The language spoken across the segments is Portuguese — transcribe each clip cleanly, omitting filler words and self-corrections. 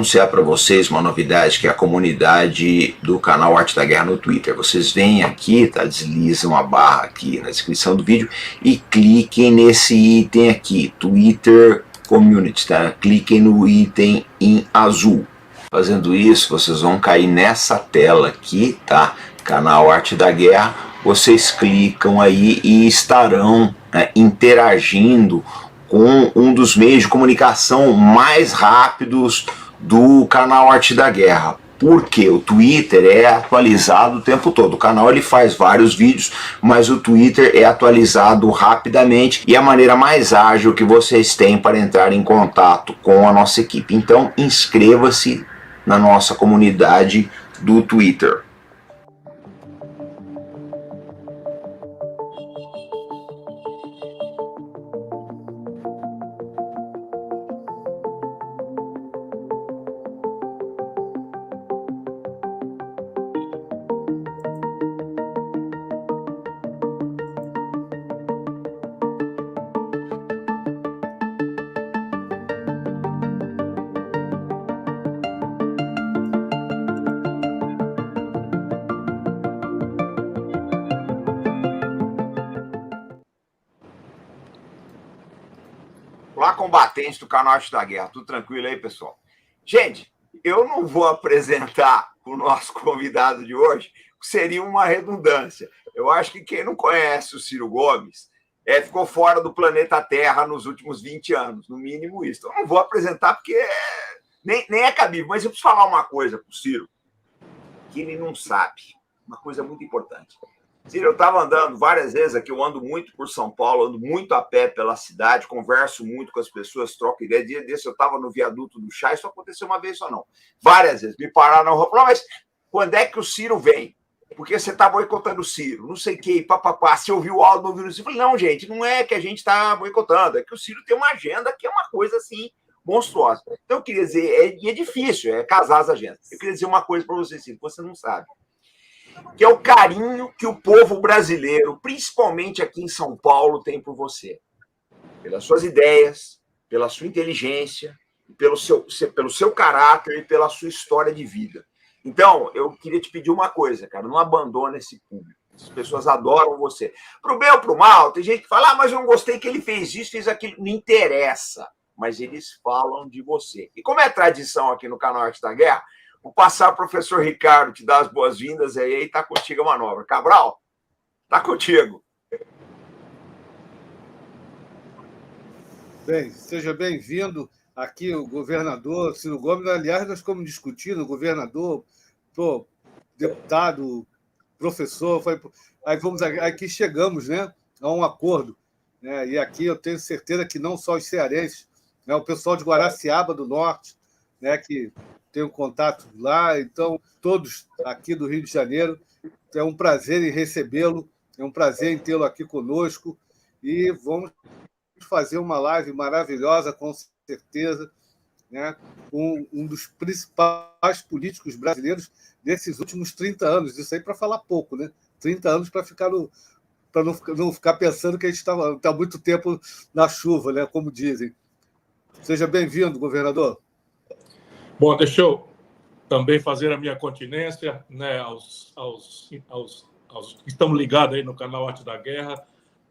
anunciar para vocês uma novidade, que é a comunidade do canal Arte da Guerra no Twitter. Vocês vêm aqui, tá? Deslizam a barra aqui na descrição do vídeo e cliquem nesse item aqui, Twitter Community, tá? Cliquem no item em azul. Fazendo isso, vocês vão cair nessa tela aqui, tá? Canal Arte da Guerra. Vocês clicam aí e estarão, né, interagindo com um dos meios de comunicação mais rápidos do canal Arte da Guerra. Porque o Twitter é atualizado o tempo todo. O canal ele faz vários vídeos, mas o Twitter é atualizado rapidamente e é a maneira mais ágil que vocês têm para entrar em contato com a nossa equipe. Então inscreva-se na nossa comunidade do Twitter. Olá, combatentes do canal Arte da Guerra. Tudo tranquilo aí, pessoal? Gente, eu não vou apresentar o nosso convidado de hoje, seria uma redundância. Eu acho que quem não conhece o Ciro Gomes ficou fora do planeta Terra nos últimos 20 anos, no mínimo isso. Então, eu não vou apresentar porque nem é cabível, mas eu preciso falar uma coisa para o Ciro que ele não sabe, uma coisa muito importante. Ciro, eu estava andando várias vezes aqui, eu ando muito por São Paulo, ando muito a pé pela cidade, converso muito com as pessoas, troco ideia. Dia desse eu estava no viaduto do Chá, isso aconteceu uma vez só não. Várias vezes, me pararam na rua, falaram, mas quando é que o Ciro vem? Porque você está boicotando o Ciro, não sei o que, papapá, se ouviu o áudio, não ouviu o Ciro. Eu falei, não, gente, não é que a gente está boicotando, é que o Ciro tem uma agenda que é uma coisa assim, monstruosa. Então eu queria dizer, é difícil, é casar as agendas. Eu queria dizer uma coisa para você, Ciro, que você não sabe, que é o carinho que o povo brasileiro, principalmente aqui em São Paulo, tem por você. Pelas suas ideias, pela sua inteligência, pelo seu caráter e pela sua história de vida. Então, eu queria te pedir uma coisa, cara, não abandona esse público. As pessoas adoram você. Pro bem ou pro mal, tem gente que fala, mas eu não gostei que ele fez isso, fez aquilo. Não interessa, mas eles falam de você. E como é tradição aqui no canal Arte da Guerra, vou passar ao professor Ricardo, te dar as boas-vindas aí, está contigo a manobra. Cabral, está contigo. Bem, seja bem-vindo aqui o governador Ciro Gomes. Aliás, nós como discutindo, governador, deputado, professor, aí aqui chegamos, né, a um acordo, né, e aqui eu tenho certeza que não só os cearenses, né, o pessoal de Guaraciaba do Norte, né, que tenho contato lá, então todos aqui do Rio de Janeiro, é um prazer em recebê-lo, é um prazer em tê-lo aqui conosco e vamos fazer uma live maravilhosa, com certeza, né, com um dos principais políticos brasileiros desses últimos 30 anos, isso aí para falar pouco, né? 30 anos para não ficar pensando que a gente está há muito tempo na chuva, né, como dizem. Seja bem-vindo, governador. Bom, deixa eu também fazer a minha continência, né, aos que estão ligados aí no canal Arte da Guerra,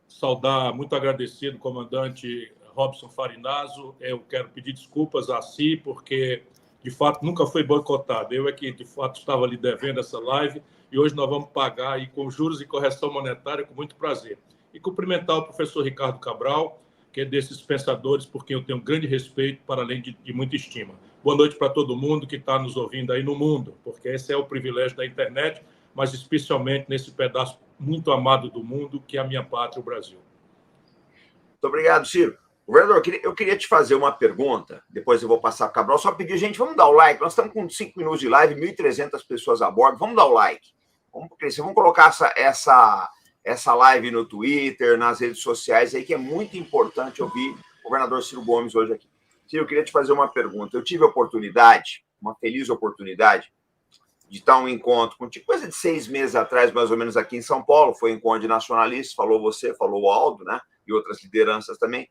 saudar, muito agradecido, comandante Robson Farinazzo. Eu quero pedir desculpas a si, porque, de fato, nunca foi boicotado. Eu é que, de fato, estava lhe devendo essa live e hoje nós vamos pagar aí com juros e correção monetária com muito prazer. E cumprimentar o professor Ricardo Cabral, que é desses pensadores por quem eu tenho um grande respeito, para além de muita estima. Boa noite para todo mundo que está nos ouvindo aí no mundo, porque esse é o privilégio da internet, mas especialmente nesse pedaço muito amado do mundo, que é a minha pátria, o Brasil. Muito obrigado, Ciro. Governador, eu queria te fazer uma pergunta, depois eu vou passar para o Cabral, só pedir, gente, vamos dar o like, nós estamos com 5 minutos de live, 1.300 pessoas a bordo, vamos dar o like, vamos crescer, vamos colocar essa live no Twitter, nas redes sociais aí, que é muito importante ouvir o governador Ciro Gomes hoje aqui. Ciro, eu queria te fazer uma pergunta. Eu tive a oportunidade, uma feliz oportunidade, de estar um encontro contigo, coisa de 6 meses atrás, mais ou menos, aqui em São Paulo, foi um encontro de nacionalistas, falou você, falou o Aldo, né, e outras lideranças também,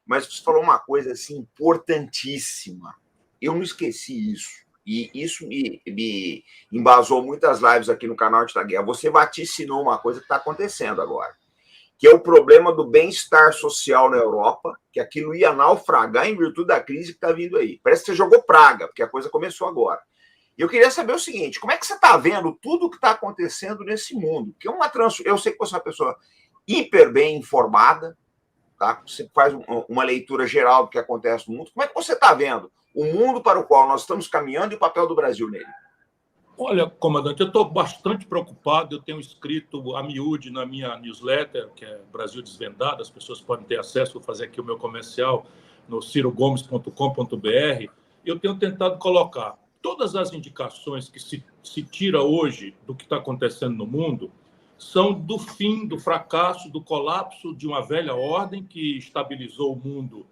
mas você falou uma coisa, assim, importantíssima, eu não esqueci isso. E isso me embasou muitas lives aqui no canal Arte da Guerra. Você vaticinou uma coisa que está acontecendo agora, que é o problema do bem-estar social na Europa, que aquilo ia naufragar em virtude da crise que está vindo aí. Parece que você jogou praga, porque a coisa começou agora. E eu queria saber o seguinte, como é que você está vendo tudo o que está acontecendo nesse mundo? Porque eu sei que você é uma pessoa hiper bem informada, tá? Você faz uma leitura geral do que acontece no mundo. Como é que você está vendo o mundo para o qual nós estamos caminhando e o papel do Brasil nele? Olha, comandante, eu estou bastante preocupado. Eu tenho escrito a miúde na minha newsletter, que é Brasil Desvendado. As pessoas podem ter acesso, vou fazer aqui o meu comercial no cirogomes.com.br. Eu tenho tentado colocar todas as indicações que se tira hoje do que está acontecendo no mundo são do fim, do fracasso, do colapso de uma velha ordem que estabilizou o mundo,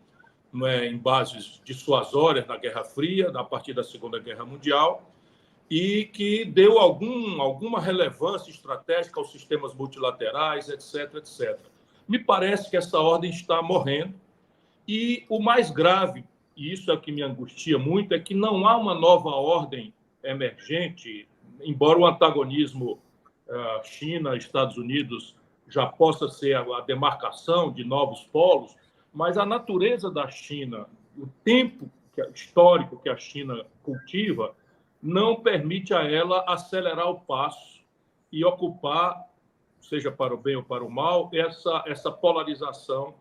não é, em bases dissuasórias na Guerra Fria, a partir da Segunda Guerra Mundial, e que deu alguma relevância estratégica aos sistemas multilaterais, etc., etc. Me parece que essa ordem está morrendo, e o mais grave, e isso é o que me angustia muito, é que não há uma nova ordem emergente, embora o antagonismo China, Estados Unidos já possa ser a demarcação de novos polos, mas a natureza da China, o tempo histórico que a China cultiva, não permite a ela acelerar o passo e ocupar, seja para o bem ou para o mal, essa polarização.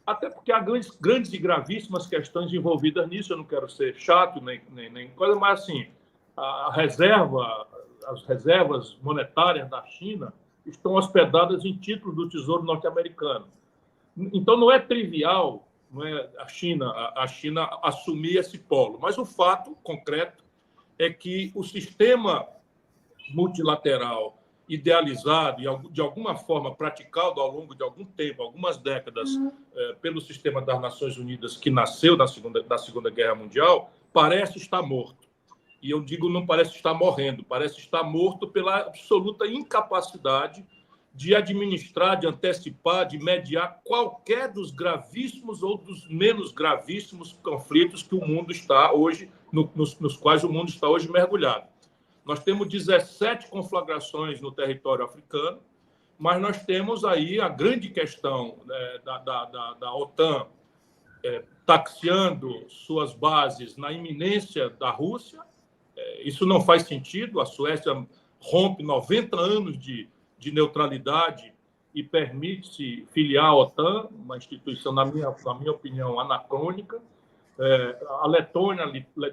Até porque há grandes e gravíssimas questões envolvidas nisso. Eu não quero ser chato nem coisa, mas assim, as reservas monetárias da China estão hospedadas em títulos do Tesouro norte-americano. Então, não é trivial, não é, a China assumir esse polo. Mas o fato concreto é que o sistema multilateral idealizado e, de alguma forma, praticado ao longo de algum tempo, algumas décadas, pelo sistema das Nações Unidas, que nasceu da Segunda Guerra Mundial, parece estar morto. E eu digo, não parece estar morrendo, parece estar morto pela absoluta incapacidade de administrar, de antecipar, de mediar qualquer dos gravíssimos ou dos menos gravíssimos conflitos que o mundo está hoje, nos quais o mundo está hoje mergulhado. Nós temos 17 conflagrações no território africano, mas nós temos aí a grande questão da OTAN taxiando suas bases na iminência da Rússia. Isso não faz sentido. A Suécia rompe 90 anos de neutralidade e permite-se filiar à OTAN, uma instituição, na minha opinião, anacrônica. A Letônia,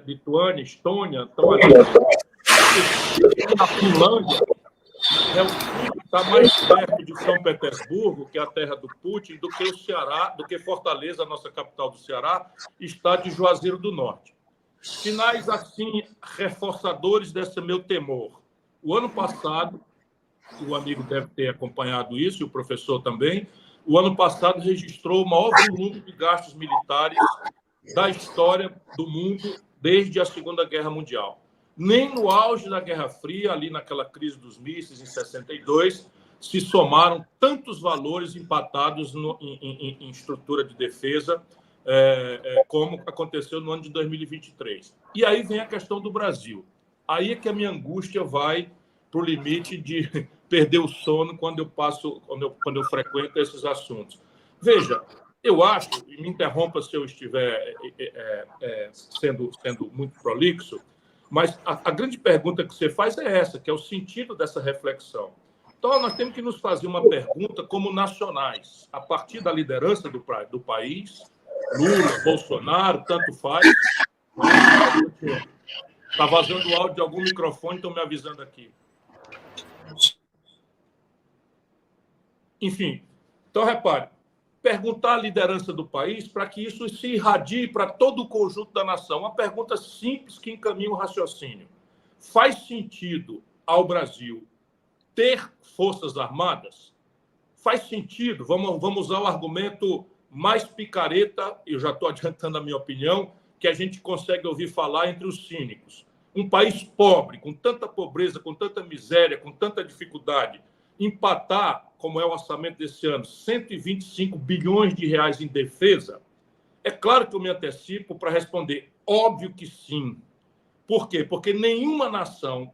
Lituânia, Estônia estão ali. A Finlândia é o que está mais perto de São Petersburgo, que é a terra do Putin, do que o Ceará, do que Fortaleza, a nossa capital do Ceará, está de Juazeiro do Norte. Sinais assim reforçadores desse meu temor. O ano passado, o amigo deve ter acompanhado isso, e o professor também, o ano passado registrou o maior volume de gastos militares da história do mundo desde a Segunda Guerra Mundial. Nem no auge da Guerra Fria, ali naquela crise dos mísseis, em 62, se somaram tantos valores empatados em estrutura de defesa como aconteceu no ano de 2023. E aí vem a questão do Brasil. Aí é que a minha angústia vai para o limite de perder o sono quando eu frequento esses assuntos. Veja, eu acho, e me interrompa se eu estiver sendo muito prolixo, mas a grande pergunta que você faz é essa, que é o sentido dessa reflexão. Então, nós temos que nos fazer uma pergunta como nacionais, a partir da liderança do país, Lula, Bolsonaro, tanto faz. Está vazando o áudio de algum microfone, estão me avisando aqui. Enfim, então, repare, perguntar a liderança do país para que isso se irradie para todo o conjunto da nação. Uma pergunta simples que encaminha o raciocínio. Faz sentido ao Brasil ter forças armadas? Faz sentido? Vamos usar o argumento mais picareta, eu já estou adiantando a minha opinião, que a gente consegue ouvir falar entre os cínicos. Um país pobre, com tanta pobreza, com tanta miséria, com tanta dificuldade, empatar, como é o orçamento desse ano, 125 bilhões de reais em defesa, É claro que eu me antecipo para responder. Óbvio que sim. Por quê? Porque nenhuma nação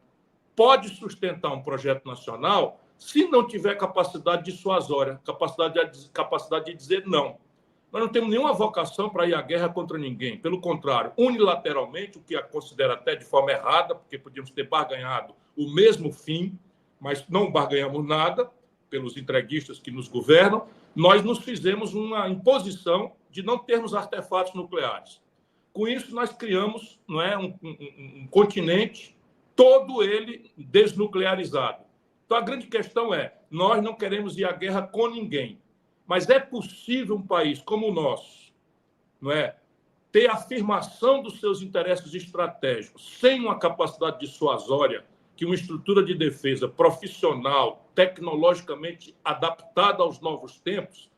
pode sustentar um projeto nacional se não tiver capacidade dissuasória, capacidade de dizer não. Nós não temos nenhuma vocação para ir à guerra contra ninguém. Pelo contrário, unilateralmente, o que a considero até de forma errada, porque podíamos ter barganhado o mesmo fim, mas não barganhamos nada pelos entreguistas que nos governam, nós nos fizemos uma imposição de não termos artefatos nucleares. Com isso, nós criamos, não é, um continente, todo ele desnuclearizado. Então, a grande questão é, nós não queremos ir à guerra com ninguém, mas é possível um país como o nosso, não é, ter afirmação dos seus interesses estratégicos sem uma capacidade dissuasória que uma estrutura de defesa profissional, tecnologicamente adaptada aos novos tempos.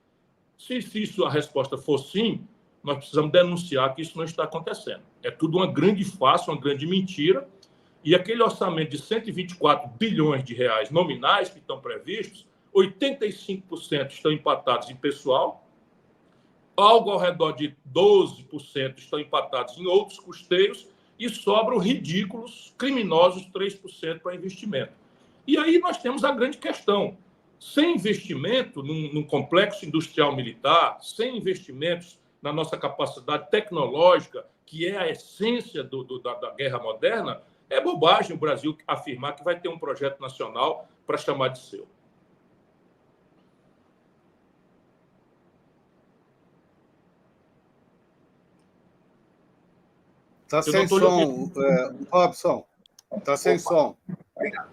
Se isso a resposta for sim, nós precisamos denunciar que isso não está acontecendo. É tudo uma grande farsa, uma grande mentira, e aquele orçamento de 124 bilhões de reais nominais que estão previstos, 85% estão empatados em pessoal, algo ao redor de 12% estão empatados em outros custeios e sobram ridículos, criminosos 3% para investimento. E aí nós temos a grande questão. Sem investimento num complexo industrial militar, sem investimentos na nossa capacidade tecnológica, que é a essência da guerra moderna, é bobagem o Brasil afirmar que vai ter um projeto nacional para chamar de seu. Está sem som, Robson. Está sem som. Obrigado.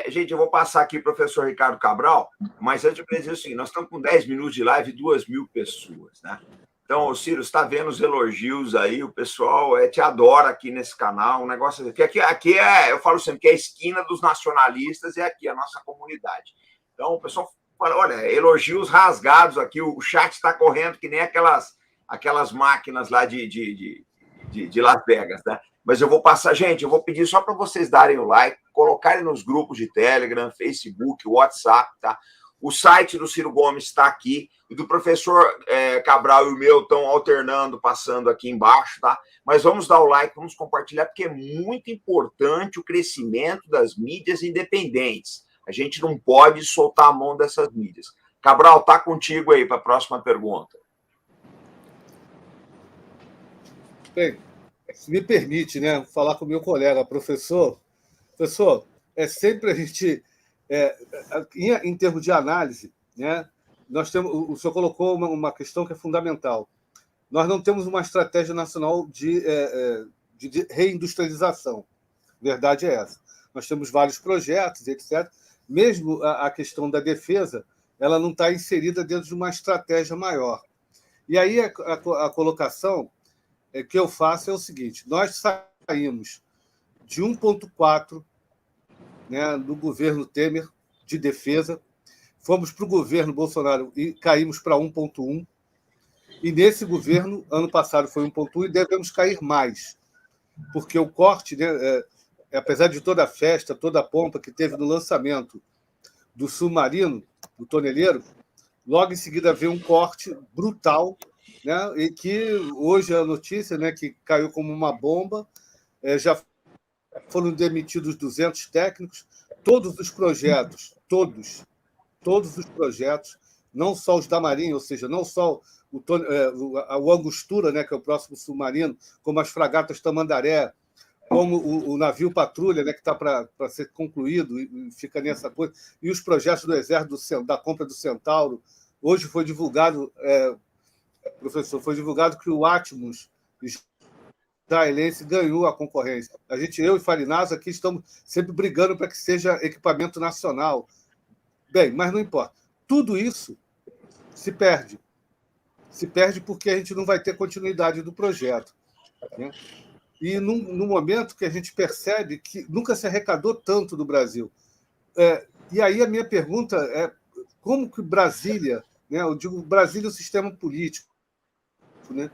Gente, eu vou passar aqui para o professor Ricardo Cabral, mas antes eu queria dizer o seguinte, nós estamos com 10 minutos de live e 2.000 pessoas, né? Então, Ciro, você está vendo os elogios aí, o pessoal te adora aqui nesse canal, um negócio que aqui eu falo sempre que é a esquina dos nacionalistas e aqui a nossa comunidade. Então, o pessoal fala, olha, elogios rasgados aqui, o chat está correndo que nem aquelas máquinas lá de Las Vegas, né? Mas eu vou passar, gente, eu vou pedir só para vocês darem o like, colocarem nos grupos de Telegram, Facebook, WhatsApp, tá? O site do Ciro Gomes está aqui, e do professor Cabral e o meu estão alternando, passando aqui embaixo, tá? Mas vamos dar o like, vamos compartilhar, porque é muito importante o crescimento das mídias independentes. A gente não pode soltar a mão dessas mídias. Cabral, tá contigo aí para a próxima pergunta. Bem, se me permite, né, falar com o meu colega, professor. Professor, sempre a gente, em termos de análise, né, nós temos, o senhor colocou uma questão que é fundamental. Nós não temos uma estratégia nacional de reindustrialização. Verdade é essa. Nós temos vários projetos, etc. Mesmo a questão da defesa, ela não está inserida dentro de uma estratégia maior. E aí a colocação que eu faço é o seguinte: nós saímos de 1,4, né, do governo Temer de defesa, fomos para o governo Bolsonaro e caímos para 1,1, e nesse governo, ano passado foi 1,1 e devemos cair mais, porque o corte, né, apesar de toda a festa, toda a pompa que teve no lançamento do submarino, do toneleiro, logo em seguida veio um corte brutal, né, e que hoje a notícia, né, que caiu como uma bomba, já foram demitidos 200 técnicos, todos os projetos, todos os projetos, não só os da Marinha, ou seja, não só o Angostura, né, que é o próximo submarino, como as fragatas Tamandaré, como o navio patrulha, né, que está para ser concluído e fica nessa coisa, e os projetos do Exército, da compra do Centauro. Hoje foi divulgado, professor, que o Atmos israelense ganhou a concorrência. Eu e Farinaz aqui estamos sempre brigando para que seja equipamento nacional. Bem, mas não importa. Tudo isso se perde. Se perde porque a gente não vai ter continuidade do projeto, né? E no momento que a gente percebe que nunca se arrecadou tanto do Brasil. E aí a minha pergunta é como que Brasília, né, eu digo Brasília é o sistema político, né,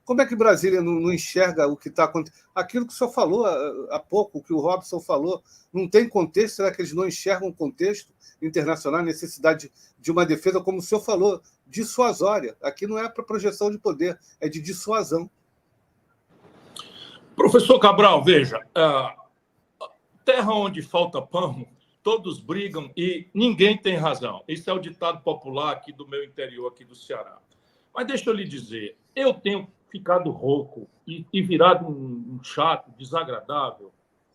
Como é que Brasília não enxerga o que está acontecendo? Aquilo que o senhor falou há pouco, o que o Robson falou, não tem contexto? Será que eles não enxergam o contexto internacional, a necessidade de uma defesa, como o senhor falou, dissuasória? Aqui não é para projeção de poder, é de dissuasão. Professor Cabral, veja, terra onde falta pão, todos brigam e ninguém tem razão. Esse é o ditado popular aqui do meu interior, aqui do Ceará. Mas deixa eu lhe dizer, eu tenho ficado rouco e virado um chato, desagradável,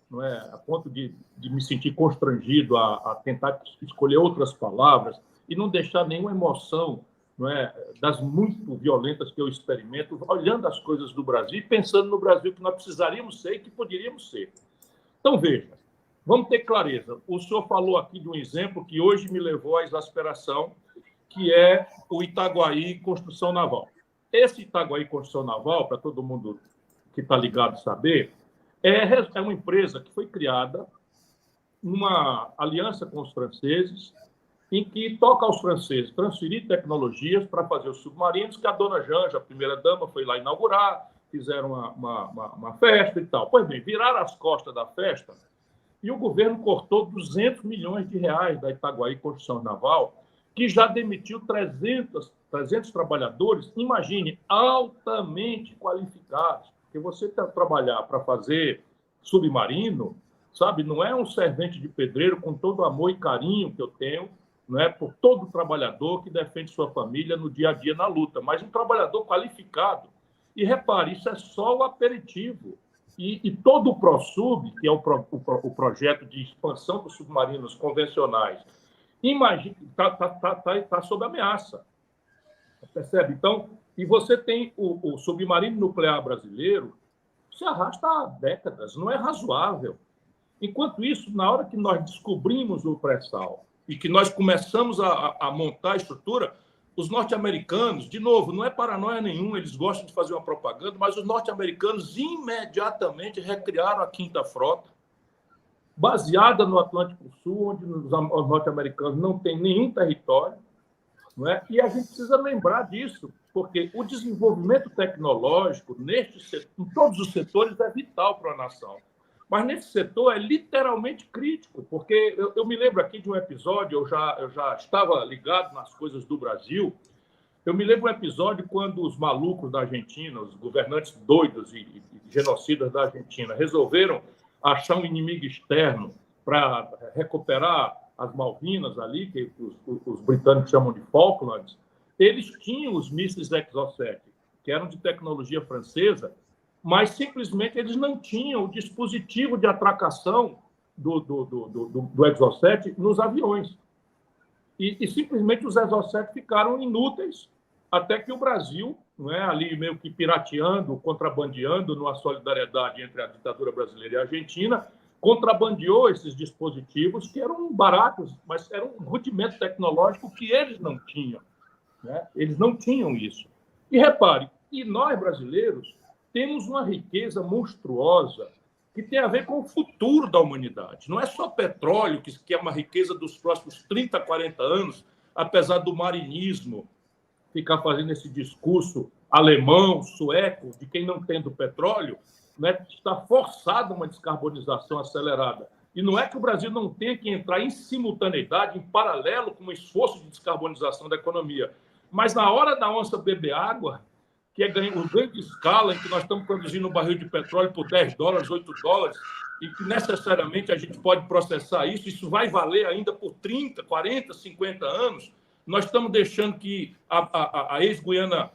não é? A ponto de me sentir constrangido a tentar escolher outras palavras e não deixar nenhuma emoção, não é, das muito violentas que eu experimento, olhando as coisas do Brasil e pensando no Brasil que nós precisaríamos ser e que poderíamos ser. Então, veja, vamos ter clareza. O senhor falou aqui de um exemplo que hoje me levou à exasperação, que é o Itaguaí Construção Naval. Esse Itaguaí Construção Naval, para todo mundo que está ligado saber, é uma empresa que foi criada numa aliança com os franceses, em que toca aos franceses transferir tecnologias para fazer os submarinos, que a dona Janja, a primeira-dama, foi lá inaugurar, fizeram uma festa e tal. Pois bem, viraram as costas da festa e o governo cortou 200 milhões de reais da Itaguaí Construção Naval, que já demitiu 300 trabalhadores, imagine, altamente qualificados. Porque você trabalhar para fazer submarino, sabe, não é um servente de pedreiro com todo o amor e carinho que eu tenho, não é por todo trabalhador que defende sua família no dia a dia na luta, mas um trabalhador qualificado. E repare, isso é só o aperitivo. E todo o ProSub, que é o projeto de expansão dos submarinos convencionais, imagine, está sob ameaça. Percebe? Então, e você tem o submarino nuclear brasileiro, se arrasta há décadas, não é razoável. Enquanto isso, na hora que nós descobrimos o pré-sal e que nós começamos a montar a estrutura, os norte-americanos, de novo, não é paranoia nenhuma, eles gostam de fazer uma propaganda, mas os norte-americanos imediatamente recriaram a Quinta Frota, baseada no Atlântico Sul, onde os norte-americanos não têm nenhum território, não é? E a gente precisa lembrar disso, porque o desenvolvimento tecnológico em todos os setores é vital para a nação. Mas nesse setor é literalmente crítico, porque eu me lembro aqui de um episódio, eu já estava ligado nas coisas do Brasil, eu me lembro de um episódio quando os malucos da Argentina, os governantes doidos e genocidas da Argentina, resolveram achar um inimigo externo para recuperar as Malvinas ali, que os britânicos chamam de Falklands. Eles tinham os mísseis Exocet, que eram de tecnologia francesa, mas simplesmente eles não tinham o dispositivo de atracação do Exocet nos aviões. E simplesmente os Exocet ficaram inúteis, até que o Brasil, não é, ali meio que pirateando, contrabandeando numa solidariedade entre a ditadura brasileira e a Argentina, contrabandeou esses dispositivos que eram baratos, mas eram um rudimento tecnológico que eles não tinham. Né? Eles não tinham isso. E repare, e nós brasileiros temos uma riqueza monstruosa que tem a ver com o futuro da humanidade. Não é só petróleo, que é uma riqueza dos próximos 30, 40 anos, apesar do marinismo ficar fazendo esse discurso alemão, sueco, de quem não tem do petróleo, né, está forçada uma descarbonização acelerada. E não é que o Brasil não tenha que entrar em simultaneidade, em paralelo com o esforço de descarbonização da economia. Mas na hora da onça beber água, que é o ganho de escala, em que nós estamos produzindo um barril de petróleo por $10, $8, e que necessariamente a gente pode processar isso vai valer ainda por 30, 40, 50 anos, nós estamos deixando que a ex-Guiana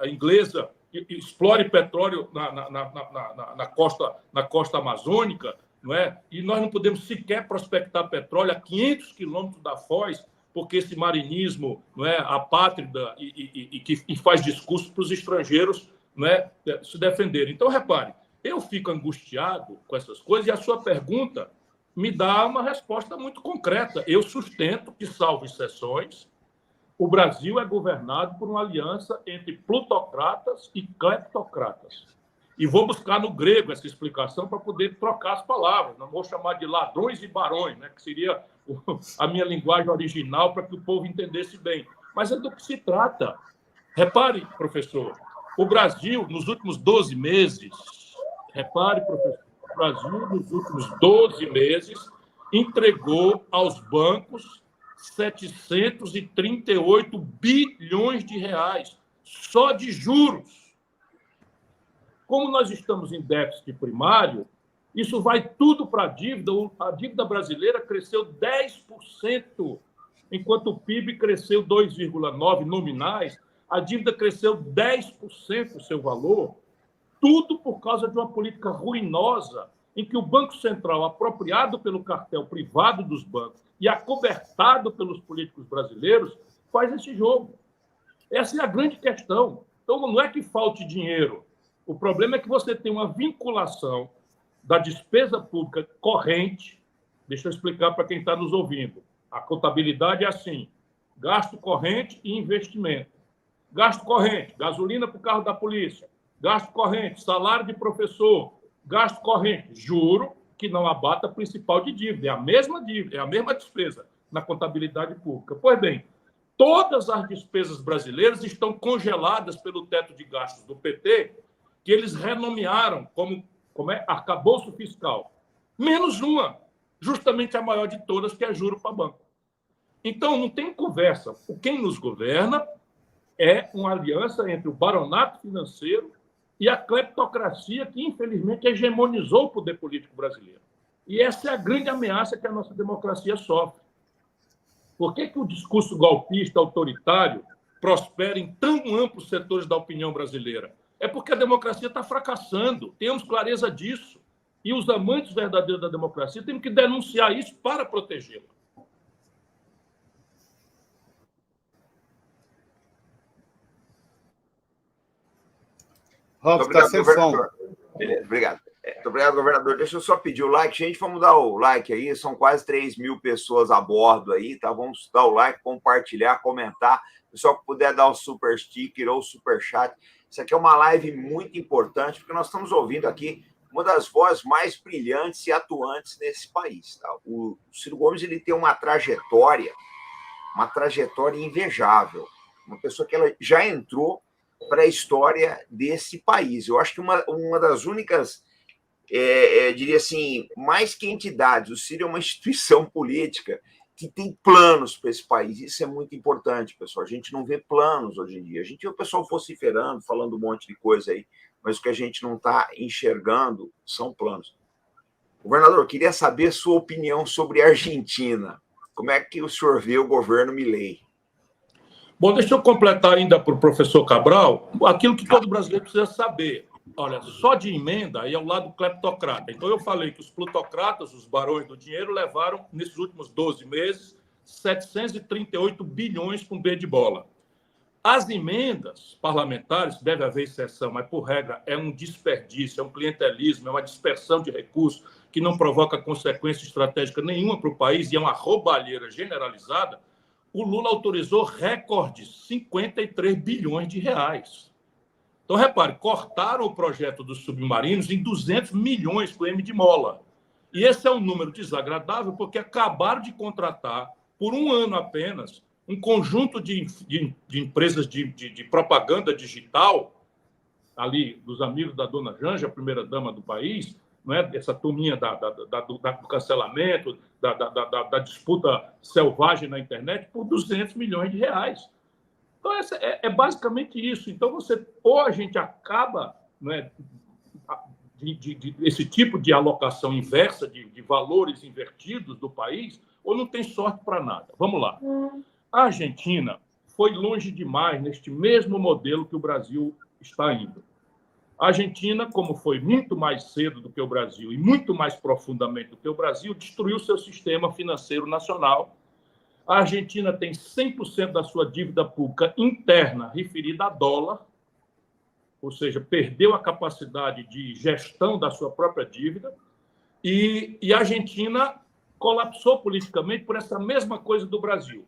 inglesa explore petróleo na costa amazônica, não é? E nós não podemos sequer prospectar petróleo a 500 quilômetros da Foz, porque esse marinismo, não é, apátrida e que faz discurso para os estrangeiros, não é, se defenderem. Então, repare, eu fico angustiado com essas coisas e a sua pergunta me dá uma resposta muito concreta. Eu sustento que, salvo exceções, o Brasil é governado por uma aliança entre plutocratas e cleptocratas. E vou buscar no grego essa explicação para poder trocar as palavras. Não vou chamar de ladrões e barões, né, que seria a minha linguagem original para que o povo entendesse bem. Mas é do que se trata. Repare, professor, O Brasil, nos últimos 12 meses, repare, professor, o Brasil, nos últimos 12 meses, entregou aos bancos 738 bilhões de reais, só de juros. Como nós estamos em déficit primário, isso vai tudo para a dívida. A dívida brasileira cresceu 10%, enquanto o PIB cresceu 2,9% nominais. A dívida cresceu 10% o seu valor, tudo por causa de uma política ruinosa em que o Banco Central, apropriado pelo cartel privado dos bancos e acobertado pelos políticos brasileiros, faz esse jogo. Essa é a grande questão. Então, não é que falte dinheiro. O problema é que você tem uma vinculação da despesa pública corrente. Deixa eu explicar para quem está nos ouvindo. A contabilidade é assim: gasto corrente e investimento. Gasto corrente, gasolina para o carro da polícia. Gasto corrente, salário de professor. Gasto corrente, juro que não abata a principal de dívida. É a mesma dívida, é a mesma despesa na contabilidade pública. Pois bem, todas as despesas brasileiras estão congeladas pelo teto de gastos do PT, que eles renomearam como arcabouço fiscal. Menos uma, justamente a maior de todas, que é juro para banco. Então, não tem conversa. Quem nos governa é uma aliança entre o baronato financeiro e a cleptocracia que, infelizmente, hegemonizou o poder político brasileiro. E essa é a grande ameaça que a nossa democracia sofre. Por que o discurso golpista, autoritário, prospera em tão amplos setores da opinião brasileira? É porque a democracia está fracassando. Temos clareza disso. E os amantes verdadeiros da democracia têm que denunciar isso para protegê-la. Muito obrigado, governador. Beleza, obrigado. Muito obrigado, governador. Deixa eu só pedir o like. Gente, vamos dar o like aí. São quase 3.000 pessoas a bordo aí, tá? Vamos dar o like, compartilhar, comentar. Pessoal que puder dar o super sticker ou super chat. Isso aqui é uma live muito importante, porque nós estamos ouvindo aqui uma das vozes mais brilhantes e atuantes nesse país, tá? O Ciro Gomes, ele tem uma trajetória invejável. Uma pessoa que ela já entrou para a história desse país. Eu acho que uma das únicas, diria assim, mais que entidades, o Ciro é uma instituição política que tem planos para esse país. Isso é muito importante, pessoal. A gente não vê planos hoje em dia. A gente vê o pessoal vociferando, falando um monte de coisa aí, mas o que a gente não está enxergando são planos. Governador, eu queria saber sua opinião sobre a Argentina. Como é que o senhor vê o governo Milei? Bom, deixa eu completar ainda para o professor Cabral aquilo que todo brasileiro precisa saber. Olha, só de emenda aí é o lado cleptocrata. Então, eu falei que os plutocratas, os barões do dinheiro, levaram, nesses últimos 12 meses, 738 bilhões com B de bola. As emendas parlamentares, deve haver exceção, mas, por regra, é um desperdício, é um clientelismo, é uma dispersão de recursos que não provoca consequência estratégica nenhuma para o país e é uma roubalheira generalizada. O Lula autorizou recorde, 53 bilhões de reais. Então, repare, cortaram o projeto dos submarinos em 200 milhões com M de mola. E esse é um número desagradável porque acabaram de contratar, por um ano apenas, um conjunto de empresas de propaganda digital, ali dos amigos da dona Janja, a primeira-dama do país, não é? Essa turminha do cancelamento, da disputa selvagem na internet, por 200 milhões de reais. Então, é basicamente isso. Então, ou a gente acaba, né, esse tipo de alocação inversa, de valores invertidos do país, ou não tem sorte para nada. Vamos lá. A Argentina foi longe demais neste mesmo modelo que o Brasil está indo. A Argentina, como foi muito mais cedo do que o Brasil e muito mais profundamente do que o Brasil, destruiu seu sistema financeiro nacional. A Argentina tem 100% da sua dívida pública interna referida a dólar, ou seja, perdeu a capacidade de gestão da sua própria dívida, e a Argentina colapsou politicamente por essa mesma coisa do Brasil,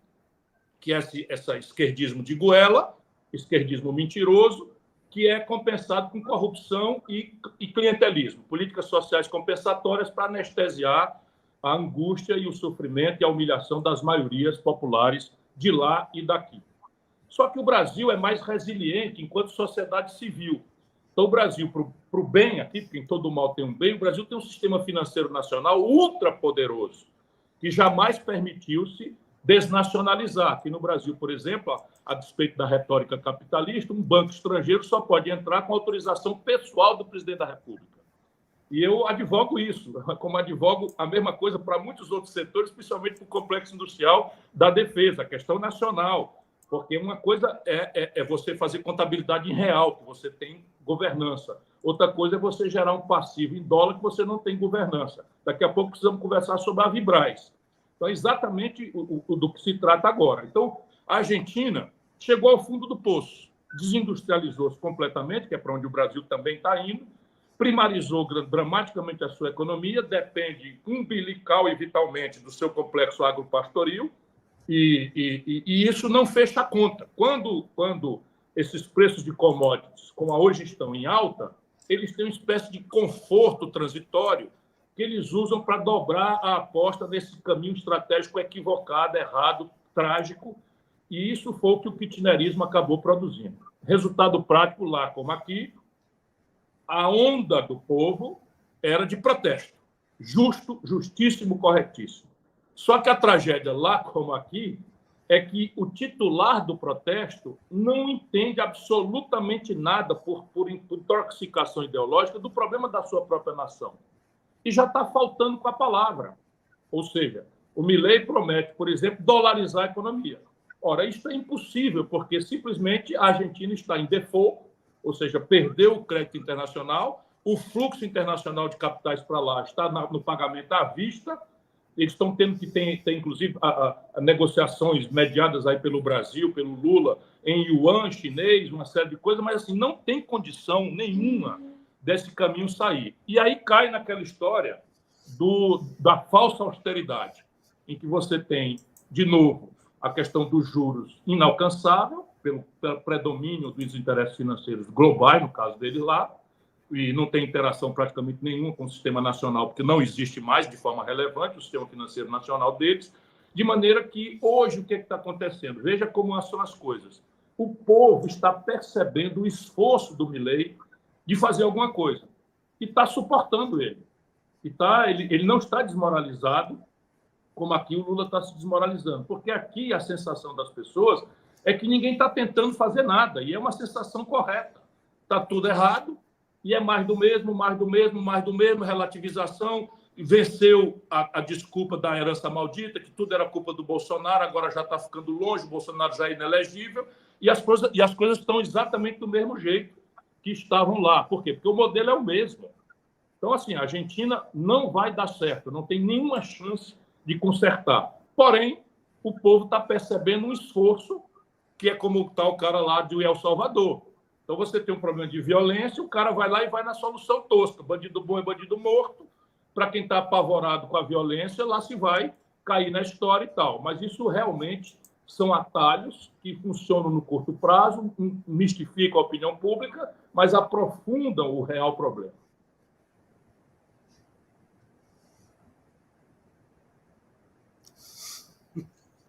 que é esse esquerdismo de goela, esquerdismo mentiroso, que é compensado com corrupção e clientelismo, políticas sociais compensatórias para anestesiar a angústia e o sofrimento e a humilhação das maiorias populares de lá e daqui. Só que o Brasil é mais resiliente enquanto sociedade civil. Então, o Brasil, para o bem aqui, porque em todo mal tem um bem, o Brasil tem um sistema financeiro nacional ultra poderoso, que jamais permitiu-se desnacionalizar. Aqui no Brasil, por exemplo, a despeito da retórica capitalista, um banco estrangeiro só pode entrar com autorização pessoal do presidente da República. E eu advogo isso, como advogo a mesma coisa para muitos outros setores, principalmente para o complexo industrial da defesa, a questão nacional. Porque uma coisa é você fazer contabilidade em real, que você tem governança. Outra coisa é você gerar um passivo em dólar, que você não tem governança. Daqui a pouco precisamos conversar sobre a Vibraz. Então, é exatamente do que se trata agora. Então, a Argentina chegou ao fundo do poço, desindustrializou-se completamente, que é para onde o Brasil também está indo, primarizou dramaticamente a sua economia, depende umbilical e vitalmente do seu complexo agropastoril, e isso não fecha a conta. Quando esses preços de commodities, como hoje estão em alta, eles têm uma espécie de conforto transitório que eles usam para dobrar a aposta nesse caminho estratégico equivocado, errado, trágico, e isso foi o que o kirchnerismo acabou produzindo. Resultado prático lá, como aqui, a onda do povo era de protesto. Justo, justíssimo, corretíssimo. Só que a tragédia lá, como aqui, é que o titular do protesto não entende absolutamente nada por intoxicação ideológica do problema da sua própria nação. E já está faltando com a palavra. Ou seja, o Milei promete, por exemplo, dolarizar a economia. Ora, isso é impossível, porque simplesmente a Argentina está em default, ou seja, perdeu o crédito internacional, o fluxo internacional de capitais para lá está no pagamento à vista, eles estão tendo que ter inclusive, negociações mediadas aí pelo Brasil, pelo Lula, em yuan chinês, uma série de coisas, mas assim, não tem condição nenhuma desse caminho sair. E aí cai naquela história da falsa austeridade, em que você tem, de novo, a questão dos juros inalcançável, pelo predomínio dos interesses financeiros globais, no caso deles lá, e não tem interação praticamente nenhuma com o sistema nacional, porque não existe mais de forma relevante o sistema financeiro nacional deles, de maneira que hoje o que está acontecendo? Veja como são as coisas. O povo está percebendo o esforço do Milei de fazer alguma coisa e está suportando ele. Ele não está desmoralizado como aqui o Lula está se desmoralizando, porque aqui a sensação das pessoas é que ninguém está tentando fazer nada, e é uma sensação correta. Está tudo errado, e é mais do mesmo, mais do mesmo, mais do mesmo, relativização, venceu a desculpa da herança maldita, que tudo era culpa do Bolsonaro, agora já está ficando longe, o Bolsonaro já é inelegível, e as coisas estão exatamente do mesmo jeito que estavam lá. Por quê? Porque o modelo é o mesmo. Então, assim, a Argentina não vai dar certo, não tem nenhuma chance de consertar. Porém, o povo está percebendo um esforço que é como está o cara lá de El Salvador. Então, você tem um problema de violência, o cara vai lá e vai na solução tosca. Bandido bom é bandido morto. Para quem está apavorado com a violência, lá se vai cair na história e tal. Mas isso realmente são atalhos que funcionam no curto prazo, mistificam a opinião pública, mas aprofundam o real problema.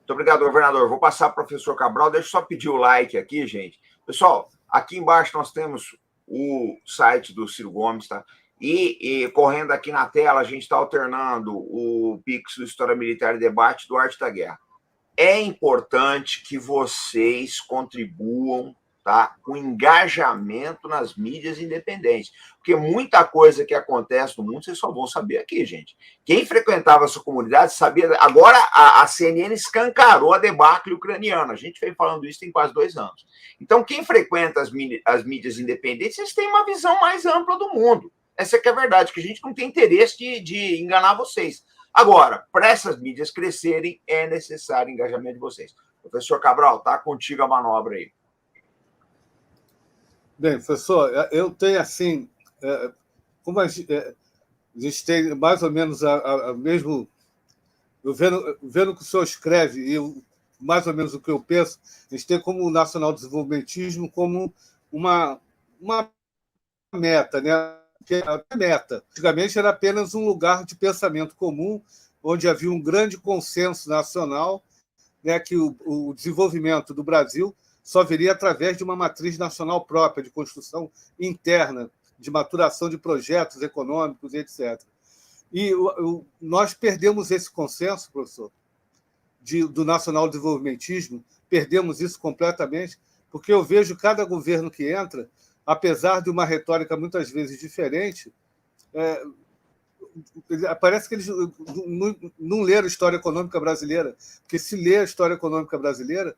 Muito obrigado, governador. Vou passar para o professor Cabral. Deixa eu só pedir o like aqui, gente. Pessoal, aqui embaixo nós temos o site do Ciro Gomes, tá? E correndo aqui na tela, a gente está alternando o Pix do História Militar e Debate do Arte da Guerra. É importante que vocês contribuam, tá, com engajamento nas mídias independentes, porque muita coisa que acontece no mundo vocês só vão saber aqui, gente. Quem frequentava a sua comunidade sabia. Agora a CNN escancarou a debacle ucraniana. A gente vem falando isso tem quase 2 anos. Então, quem frequenta as mídias independentes, vocês têm uma visão mais ampla do mundo. Essa que é a verdade, que a gente não tem interesse de enganar vocês. Agora, para essas mídias crescerem, é necessário o engajamento de vocês. Professor Cabral, tá contigo a manobra aí. Bem, professor, eu tenho assim, como a gente tem mais ou menos a mesmo, eu vendo o que o senhor escreve e mais ou menos o que eu penso, a gente tem como o nacional-desenvolvimentismo como uma meta, né? Que é a meta. Antigamente era apenas um lugar de pensamento comum, onde havia um grande consenso nacional, né, que o desenvolvimento do Brasil só viria através de uma matriz nacional própria, de construção interna, de maturação de projetos econômicos, etc. E nós perdemos esse consenso, professor, do nacional-desenvolvimentismo, perdemos isso completamente, porque eu vejo cada governo que entra, apesar de uma retórica muitas vezes diferente, parece que eles não leram a história econômica brasileira, porque se lê a história econômica brasileira,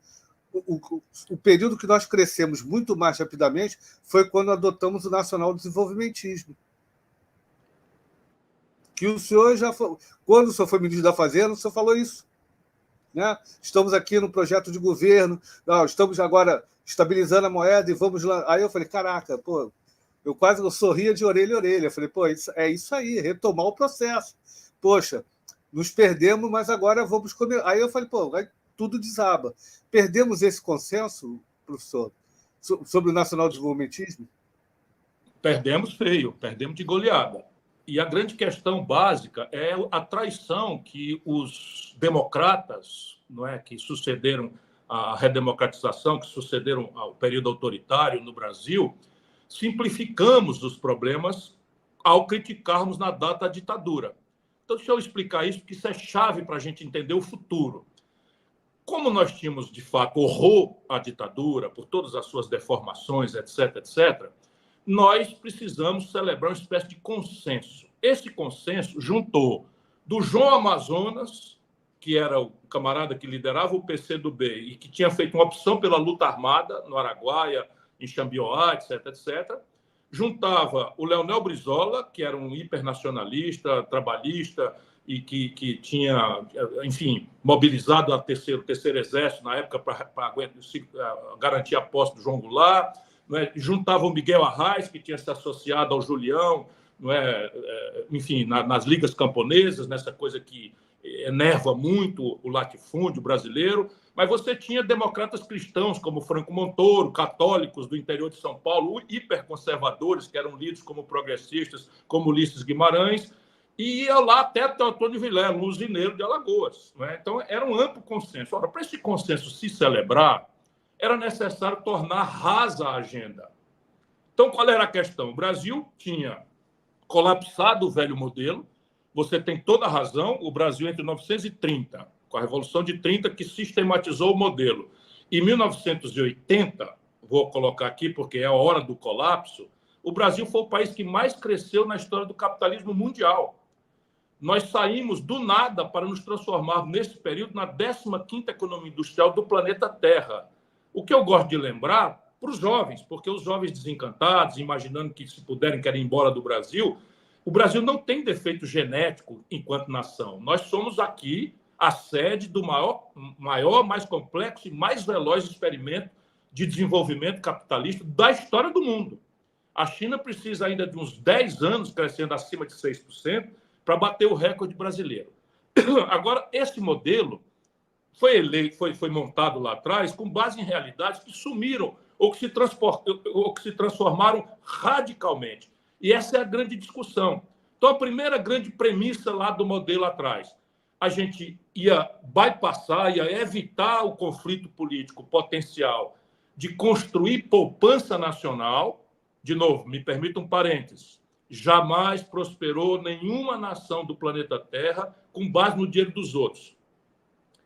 o período que nós crescemos muito mais rapidamente foi quando adotamos o nacional-desenvolvimentismo. Que o senhor já falou, quando o senhor foi ministro da Fazenda, o senhor falou isso. Né? Estamos aqui no projeto de governo, estamos agora estabilizando a moeda e vamos lá. Aí eu falei, caraca, pô, eu sorria de orelha a orelha. Eu falei, pô, é isso aí, retomar o processo. Poxa, nos perdemos, mas agora vamos comer. Aí eu falei, pô, aí tudo desaba. Perdemos esse consenso, professor, sobre o nacional-desenvolvimentismo? Perdemos feio, perdemos de goleada. E a grande questão básica é a traição que os democratas, não é, que sucederam à redemocratização, que sucederam ao período autoritário no Brasil, simplificamos os problemas ao criticarmos na data a ditadura. Então, deixa eu explicar isso, porque isso é chave para a gente entender o futuro. Como nós tínhamos, de fato, horror à ditadura, por todas as suas deformações, etc., etc., nós precisamos celebrar uma espécie de consenso. Esse consenso juntou do João Amazonas, que era o camarada que liderava o PCdoB e que tinha feito uma opção pela luta armada no Araguaia, em Xambioá, etc., etc., juntava o Leonel Brizola, que era um hipernacionalista, trabalhista, e que tinha, enfim, mobilizado o terceiro exército na época para garantir a posse do João Goulart, não é? Juntava o Miguel Arraes, que tinha se associado ao Julião, não é? Enfim, nas ligas camponesas, nessa coisa que enerva muito o latifúndio brasileiro, mas você tinha democratas cristãos como Franco Montoro, católicos do interior de São Paulo, hiperconservadores, que eram lidos como progressistas, como Ulisses Guimarães, e ia lá até Antônio Vilela, um usineiro de Alagoas. Não é? Então, era um amplo consenso. Ora, para esse consenso se celebrar, era necessário tornar rasa a agenda. Então, qual era a questão? O Brasil tinha colapsado o velho modelo. Você tem toda a razão. O Brasil, entre 1930, com a Revolução de 30, que sistematizou o modelo, e 1980, vou colocar aqui porque é a hora do colapso, o Brasil foi o país que mais cresceu na história do capitalismo mundial. Nós saímos do nada para nos transformar, nesse período, na 15ª economia industrial do planeta Terra. O que eu gosto de lembrar para os jovens, porque os jovens desencantados, imaginando que, se puderem, querem ir embora do Brasil, o Brasil não tem defeito genético enquanto nação. Nós somos aqui a sede do maior, mais complexo e mais veloz experimento de desenvolvimento capitalista da história do mundo. A China precisa ainda de uns 10 anos, crescendo acima de 6%, para bater o recorde brasileiro. Agora, esse modelo foi montado lá atrás com base em realidades que sumiram ou que se transformaram radicalmente. E essa é a grande discussão. Então, a primeira grande premissa lá do modelo atrás, a gente ia bypassar, ia evitar o conflito político potencial de construir poupança nacional. De novo, me permita um parênteses. Jamais prosperou nenhuma nação do planeta Terra com base no dinheiro dos outros.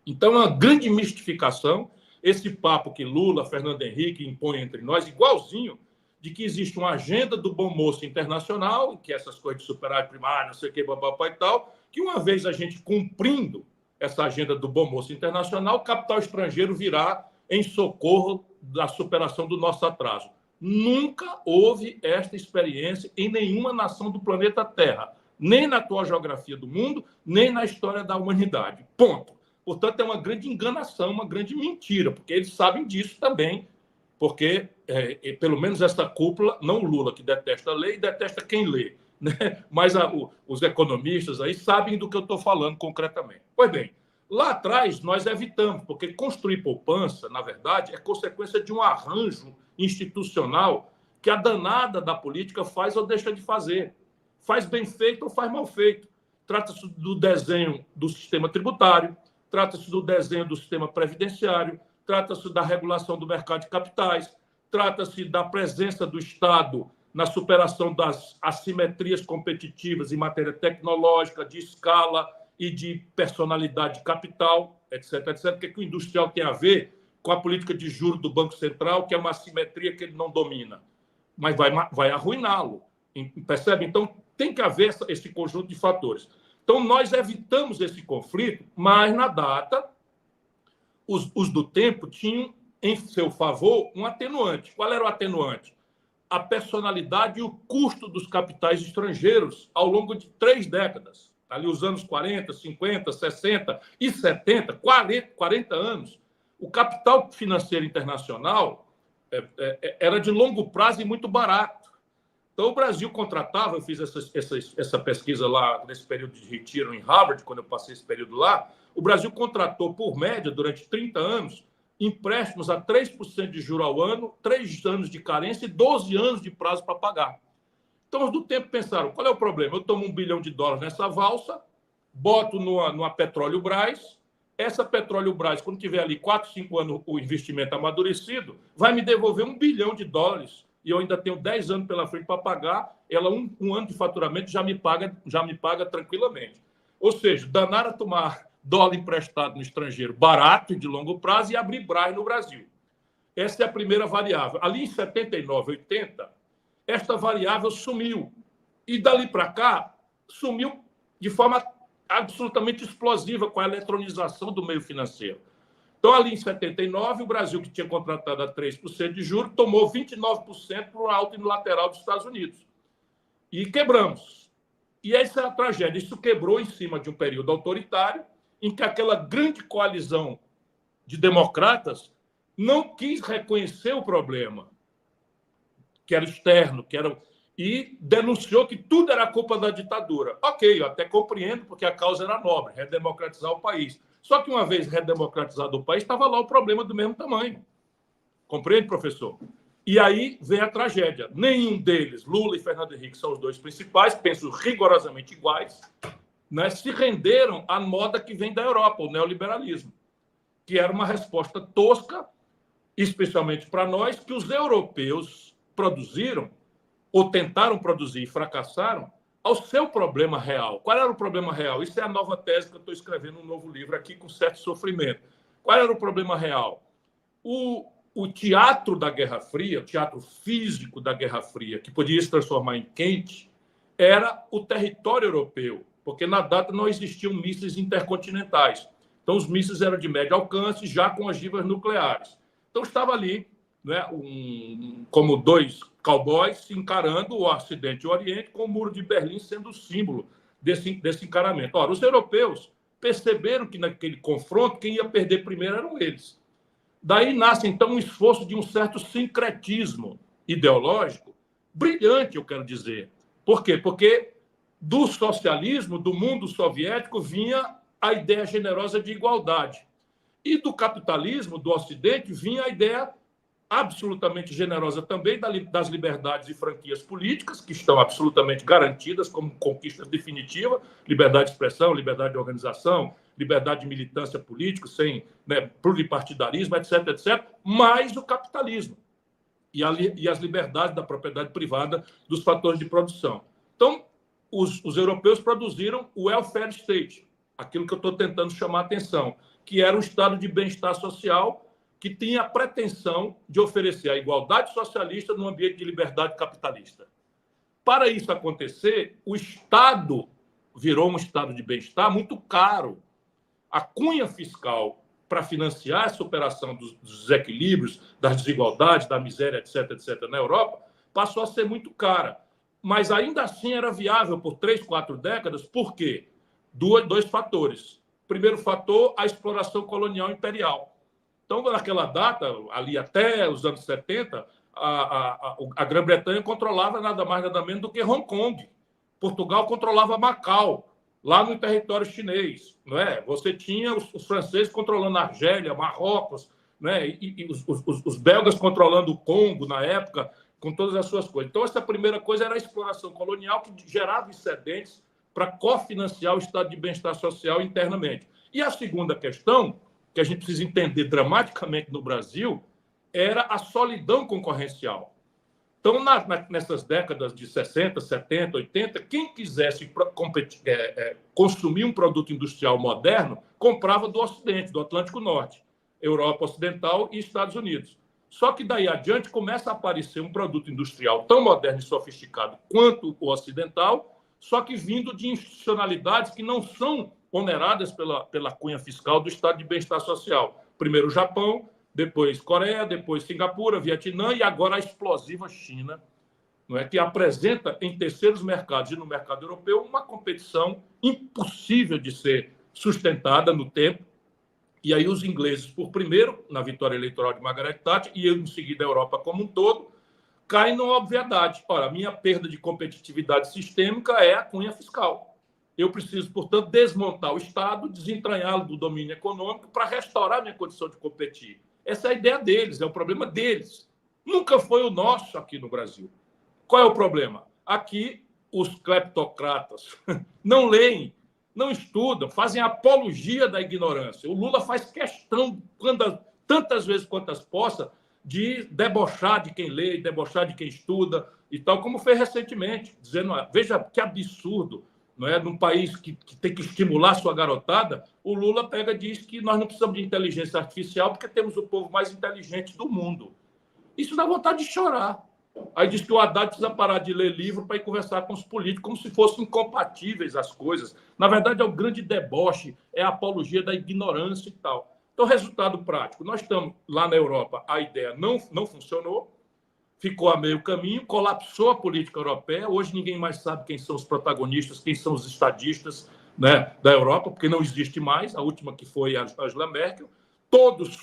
Então, é uma grande mistificação esse papo que Lula, Fernando Henrique impõem entre nós, igualzinho, de que existe uma agenda do bom moço internacional, que essas coisas de superávit primário, não sei o que, babá e tal, que uma vez a gente cumprindo essa agenda do bom moço internacional, o capital estrangeiro virá em socorro da superação do nosso atraso. Nunca houve esta experiência em nenhuma nação do planeta Terra, nem na atual geografia do mundo, nem na história da humanidade. Ponto. Portanto, é uma grande enganação, uma grande mentira, porque eles sabem disso também, porque, pelo menos essa cúpula, não o Lula, que detesta a lei, detesta quem lê, né? Mas os economistas aí sabem do que eu estou falando concretamente. Pois bem, lá atrás nós evitamos, porque construir poupança, na verdade, é consequência de um arranjo institucional que a danada da política faz ou deixa de fazer. Faz bem feito ou faz mal feito. Trata-se do desenho do sistema tributário, trata-se do desenho do sistema previdenciário, trata-se da regulação do mercado de capitais, trata-se da presença do Estado na superação das assimetrias competitivas em matéria tecnológica, de escala e de personalidade de capital, etc., etc. O que o industrial tem a ver com a política de juros do Banco Central, que é uma assimetria que ele não domina, mas vai arruiná-lo, percebe? Então, tem que haver esse conjunto de fatores. Então, nós evitamos esse conflito, mas, na data, os do tempo tinham, em seu favor, um atenuante. Qual era o atenuante? A personalidade e o custo dos capitais estrangeiros ao longo de 3 décadas. Ali os anos 40, 50, 60 e 70, 40 anos. O capital financeiro internacional era de longo prazo e muito barato. Então, o Brasil contratava, eu fiz essa pesquisa lá nesse período de retiro em Harvard, quando eu passei esse período lá, o Brasil contratou, por média, durante 30 anos, empréstimos a 3% de juro ao ano, 3 anos de carência e 12 anos de prazo para pagar. Então, os do tempo pensaram, qual é o problema? Eu tomo $1 bilhão nessa valsa, boto numa Petróleo-Brás, essa Petróleo-Brás, quando tiver ali 4, 5 anos o investimento amadurecido, vai me devolver $1 bilhão e eu ainda tenho 10 anos pela frente para pagar, ela um ano de faturamento já me paga tranquilamente. Ou seja, danar a tomar dólar emprestado no estrangeiro barato e de longo prazo e abrir Brás no Brasil. Essa é a primeira variável. Ali em 79, 80, esta variável sumiu. E dali para cá, sumiu de forma absolutamente explosiva com a eletronização do meio financeiro. Então, ali em 79, o Brasil, que tinha contratado a 3% de juros, tomou 29% para o alto unilateral dos Estados Unidos. E quebramos. E essa é a tragédia. Isso quebrou em cima de um período autoritário, em que aquela grande coalizão de democratas não quis reconhecer o problema, que era externo, e denunciou que tudo era culpa da ditadura. Ok, eu até compreendo, porque a causa era nobre, redemocratizar o país. Só que uma vez redemocratizado o país, estava lá o problema do mesmo tamanho. Compreende, professor? E aí vem a tragédia. Nenhum deles, Lula e Fernando Henrique, são os 2 principais, penso rigorosamente iguais, né, se renderam à moda que vem da Europa, o neoliberalismo, que era uma resposta tosca, especialmente para nós, que os europeus produziram, ou tentaram produzir e fracassaram, ao seu problema real. Qual era o problema real? Isso é a nova tese que eu estou escrevendo um novo livro aqui com certo sofrimento. Qual era o problema real? O teatro da Guerra Fria, o teatro físico da Guerra Fria, que podia se transformar em quente, era o território europeu, porque na data não existiam mísseis intercontinentais. Então, os mísseis eram de médio alcance, já com ogivas nucleares. Então, estava ali, né, como 2 cowboys se encarando o Ocidente e o Oriente, com o Muro de Berlim sendo o símbolo desse encaramento. Ora, os europeus perceberam que naquele confronto quem ia perder primeiro eram eles. Daí nasce, então, um esforço de um certo sincretismo ideológico brilhante, eu quero dizer. Por quê? Porque do socialismo, do mundo soviético, vinha a ideia generosa de igualdade. E do capitalismo, do Ocidente, vinha a ideia absolutamente generosa também das liberdades e franquias políticas, que estão absolutamente garantidas como conquista definitiva, liberdade de expressão, liberdade de organização, liberdade de militância política, sem, né, pluripartidarismo, etc., etc., mais o capitalismo e as liberdades da propriedade privada dos fatores de produção. Então, os europeus produziram o welfare state, aquilo que eu estou tentando chamar a atenção, que era um estado de bem-estar social que tinha a pretensão de oferecer a igualdade socialista num ambiente de liberdade capitalista. Para isso acontecer, o Estado virou um estado de bem-estar muito caro. A cunha fiscal para financiar essa operação dos desequilíbrios, das desigualdades, da miséria, etc., etc., na Europa, passou a ser muito cara. Mas ainda assim era viável por 3, 4 décadas. Por quê? 2 fatores. Primeiro fator, a exploração colonial imperial. Então, naquela data, ali até os anos 70, a Grã-Bretanha controlava nada mais, nada menos do que Hong Kong. Portugal controlava Macau, lá no território chinês. Não é? Você tinha os franceses controlando a Argélia, Marrocos, né? E os belgas controlando o Congo, na época, com todas as suas coisas. Então, essa primeira coisa era a exploração colonial, que gerava excedentes para cofinanciar o estado de bem-estar social internamente. E a segunda questão que a gente precisa entender dramaticamente no Brasil, era a solidão concorrencial. Então, nessas décadas de 60, 70, 80, quem quisesse consumir um produto industrial moderno, comprava do Ocidente, do Atlântico Norte, Europa Ocidental e Estados Unidos. Só que daí adiante começa a aparecer um produto industrial tão moderno e sofisticado quanto o ocidental, só que vindo de institucionalidades que não são oneradas pela cunha fiscal do Estado de Bem-Estar Social. Primeiro o Japão, depois Coreia, depois Singapura, Vietnã e agora a explosiva China, não é, que apresenta em terceiros mercados e no mercado europeu uma competição impossível de ser sustentada no tempo. E aí os ingleses, por primeiro, na vitória eleitoral de Margaret Thatcher, e em seguida a Europa como um todo, caem numa obviedade. Ora, a minha perda de competitividade sistêmica é a cunha fiscal. Eu preciso, portanto, desmontar o Estado, desentranhá-lo do domínio econômico para restaurar minha condição de competir. Essa é a ideia deles, é o problema deles. Nunca foi o nosso aqui no Brasil. Qual é o problema? Aqui, os cleptocratas não leem, não estudam, fazem apologia da ignorância. O Lula faz questão, tantas vezes quantas possa, de debochar de quem lê, debochar de quem estuda e tal, como fez recentemente, dizendo, veja que absurdo, não é? Num país que tem que estimular sua garotada, o Lula pega e diz que nós não precisamos de inteligência artificial porque temos o povo mais inteligente do mundo. Isso dá vontade de chorar. Aí diz que o Haddad precisa parar de ler livro para ir conversar com os políticos, como se fossem incompatíveis as coisas. Na verdade, é o grande deboche, é a apologia da ignorância e tal. Então, resultado prático. Nós estamos lá na Europa, a ideia não funcionou, ficou a meio caminho, colapsou a política europeia. Hoje ninguém mais sabe quem são os protagonistas, quem são os estadistas, né, da Europa, porque não existe mais. A última que foi a Angela Merkel. Todos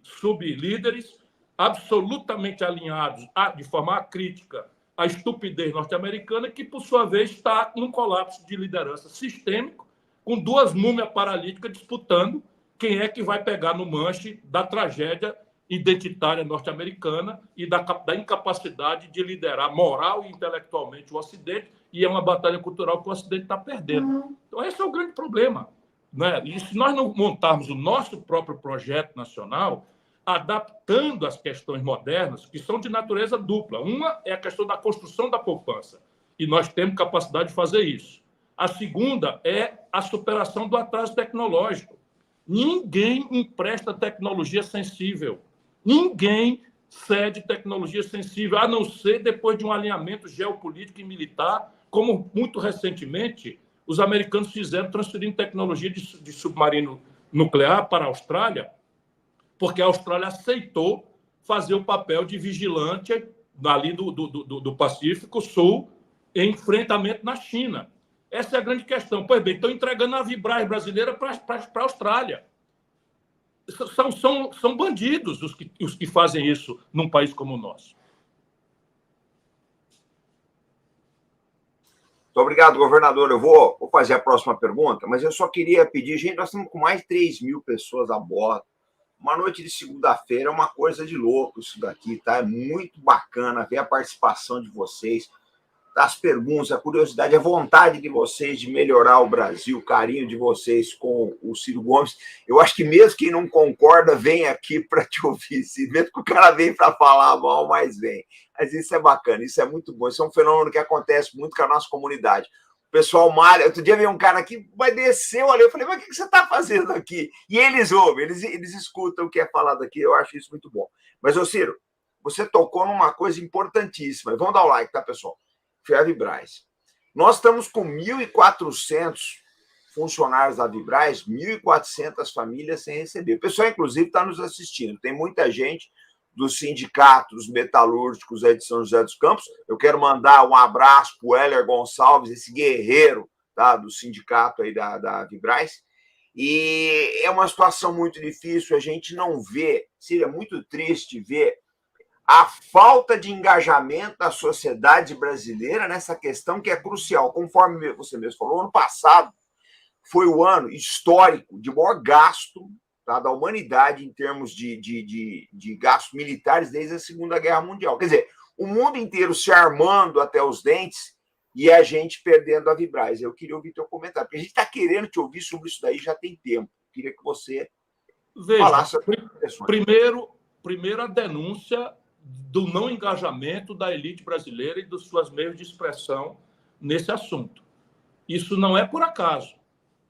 sublíderes, absolutamente alinhados de forma crítica à estupidez norte-americana, que, por sua vez, está num colapso de liderança sistêmico, com duas múmias paralíticas disputando quem é que vai pegar no manche da tragédia identitária norte-americana e da incapacidade de liderar moral e intelectualmente o Ocidente, e é uma batalha cultural que o Ocidente está perdendo. Então, esse é o grande problema, né? E se nós não montarmos o nosso próprio projeto nacional, adaptando as questões modernas, que são de natureza dupla. Uma é a questão da construção da poupança, e nós temos capacidade de fazer isso. A segunda é a superação do atraso tecnológico. Ninguém empresta tecnologia sensível. Ninguém cede tecnologia sensível, a não ser depois de um alinhamento geopolítico e militar, como muito recentemente os americanos fizeram, transferindo tecnologia de submarino nuclear para a Austrália, porque a Austrália aceitou fazer o papel de vigilante ali do Pacífico Sul em enfrentamento na China. Essa é a grande questão. Pois bem, estão entregando a Vibraz brasileira para a Austrália. São bandidos os que fazem isso num país como o nosso. Muito obrigado, governador. Eu vou fazer a próxima pergunta, mas eu só queria pedir, gente, nós estamos com mais de 3.000 pessoas a bordo. Uma noite de segunda-feira é uma coisa de louco isso daqui, tá? É muito bacana ver a participação de vocês, as perguntas, a curiosidade, a vontade de vocês de melhorar o Brasil, o carinho de vocês com o Ciro Gomes. Eu acho que mesmo quem não concorda, vem aqui para te ouvir. Mesmo que o cara vem para falar mal, mas vem. Mas isso é bacana, isso é muito bom. Isso é um fenômeno que acontece muito com a nossa comunidade. O pessoal malha. Outro dia veio um cara aqui, vai descer, olha, eu falei, mas o que você está fazendo aqui? E eles ouvem, eles escutam o que é falado aqui, eu acho isso muito bom. Mas, ô Ciro, você tocou numa coisa importantíssima. Vamos dar o like, tá, pessoal? Foi a Vibraz. Nós estamos com 1.400 funcionários da Vibraz, 1.400 famílias sem receber. O pessoal, inclusive, está nos assistindo. Tem muita gente dos sindicatos metalúrgicos aí de São José dos Campos. Eu quero mandar um abraço para o Heller Gonçalves, esse guerreiro, tá, do sindicato aí da Vibraz. E é uma situação muito difícil, a gente não vê, seria muito triste ver a falta de engajamento da sociedade brasileira nessa questão que é crucial. Conforme você mesmo falou, ano passado foi o ano histórico de maior gasto, tá, da humanidade em termos de gastos militares desde a Segunda Guerra Mundial. Quer dizer, o mundo inteiro se armando até os dentes e a gente perdendo a Vibraz. Eu queria ouvir teu comentário, porque a gente está querendo te ouvir sobre isso daí já tem tempo. Eu queria que você Veja, sobre questões. primeiro a denúncia do não engajamento da elite brasileira e dos seus meios de expressão nesse assunto. Isso não é por acaso.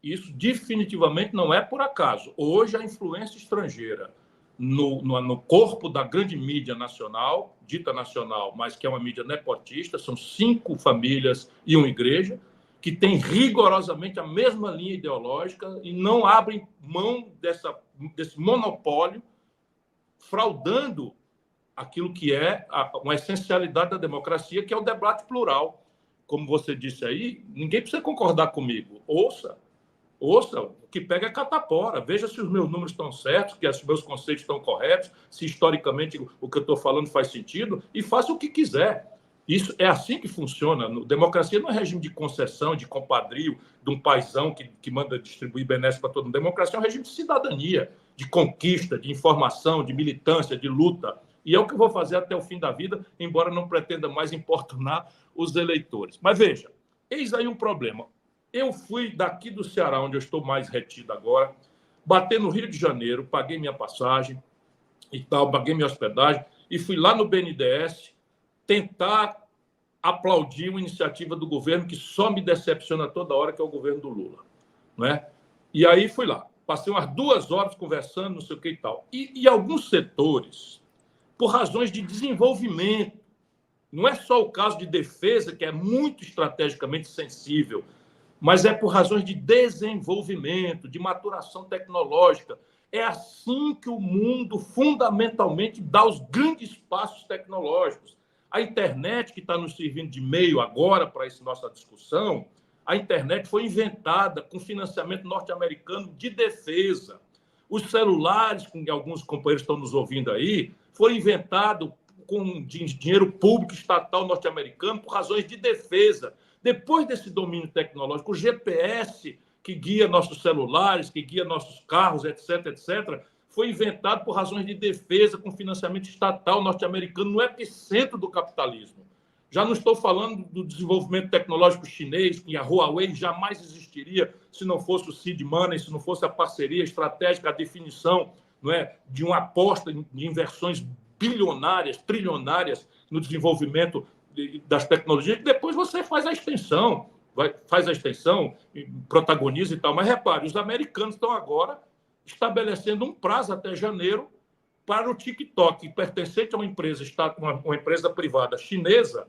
Isso definitivamente não é por acaso. Hoje, a influência estrangeira no corpo da grande mídia nacional, dita nacional, mas que é uma mídia nepotista, são 5 famílias e uma igreja, que tem rigorosamente a mesma linha ideológica e não abrem mão desse monopólio, fraudando aquilo que é uma essencialidade da democracia, que é o debate plural. Como você disse aí, ninguém precisa concordar comigo. Ouça, o que pega é catapora. Veja se os meus números estão certos, que os meus conceitos estão corretos, se historicamente o que eu estou falando faz sentido, e faça o que quiser. Isso é assim que funciona. Democracia não é regime de concessão, de compadrio, de um paizão que manda distribuir benesses para todo mundo. Democracia é um regime de cidadania, de conquista, de informação, de militância, de luta. E é o que eu vou fazer até o fim da vida, embora não pretenda mais importunar os eleitores. Mas veja, eis aí um problema. Eu fui daqui do Ceará, onde eu estou mais retido agora, bater no Rio de Janeiro, paguei minha passagem e tal, paguei minha hospedagem, e fui lá no BNDES tentar aplaudir uma iniciativa do governo que só me decepciona toda hora, que é o governo do Lula. Não é? E aí fui lá. Passei umas 2 horas conversando, não sei o que e tal. E alguns setores, por razões de desenvolvimento, não é só o caso de defesa, que é muito estrategicamente sensível, mas é por razões de desenvolvimento, de maturação tecnológica. É assim que o mundo fundamentalmente dá os grandes passos tecnológicos. A internet, que está nos servindo de meio agora para essa nossa discussão, a internet foi inventada com financiamento norte-americano de defesa. Os celulares, que alguns companheiros estão nos ouvindo aí, foram inventados com dinheiro público estatal norte-americano por razões de defesa. Depois desse domínio tecnológico, o GPS, que guia nossos celulares, que guia nossos carros, etc., etc., foi inventado por razões de defesa com financiamento estatal norte-americano no epicentro do capitalismo. Já não estou falando do desenvolvimento tecnológico chinês, que a Huawei jamais existiria se não fosse o seed money, se não fosse a parceria estratégica, a definição, não é, de uma aposta de inversões bilionárias, trilionárias no desenvolvimento das tecnologias, que depois você faz a extensão, protagoniza e tal. Mas repare, os americanos estão agora estabelecendo um prazo até janeiro para o TikTok, pertencente a uma empresa privada chinesa,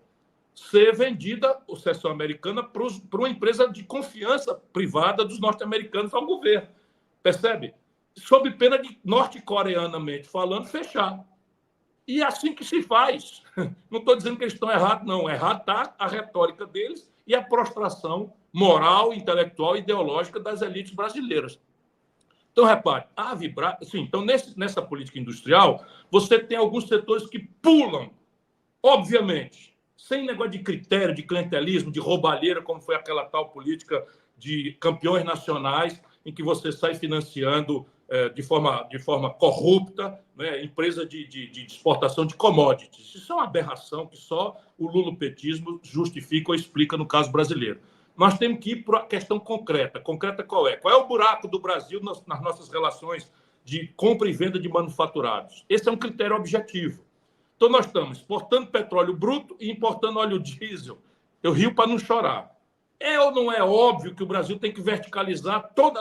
ser vendida, a seção americana, para uma empresa de confiança privada dos norte-americanos ao governo. Percebe? Sob pena de, norte-coreanamente falando, fechar. E é assim que se faz. Não estou dizendo que eles estão errados, não. Errado está a retórica deles e a prostração moral, intelectual e ideológica das elites brasileiras. Então, repare, então, nessa política industrial, você tem alguns setores que pulam, obviamente, sem negócio de critério, de clientelismo, de roubalheira, como foi aquela tal política de campeões nacionais, em que você sai financiando de forma corrupta, né, empresa de exportação de commodities. Isso é uma aberração que só o lulopetismo justifica ou explica no caso brasileiro. Nós temos que ir para a questão concreta. Concreta qual é? Qual é o buraco do Brasil nas nossas relações de compra e venda de manufaturados? Esse é um critério objetivo. Então, nós estamos exportando petróleo bruto e importando óleo diesel. Eu rio para não chorar. É ou não é óbvio que o Brasil tem que verticalizar todo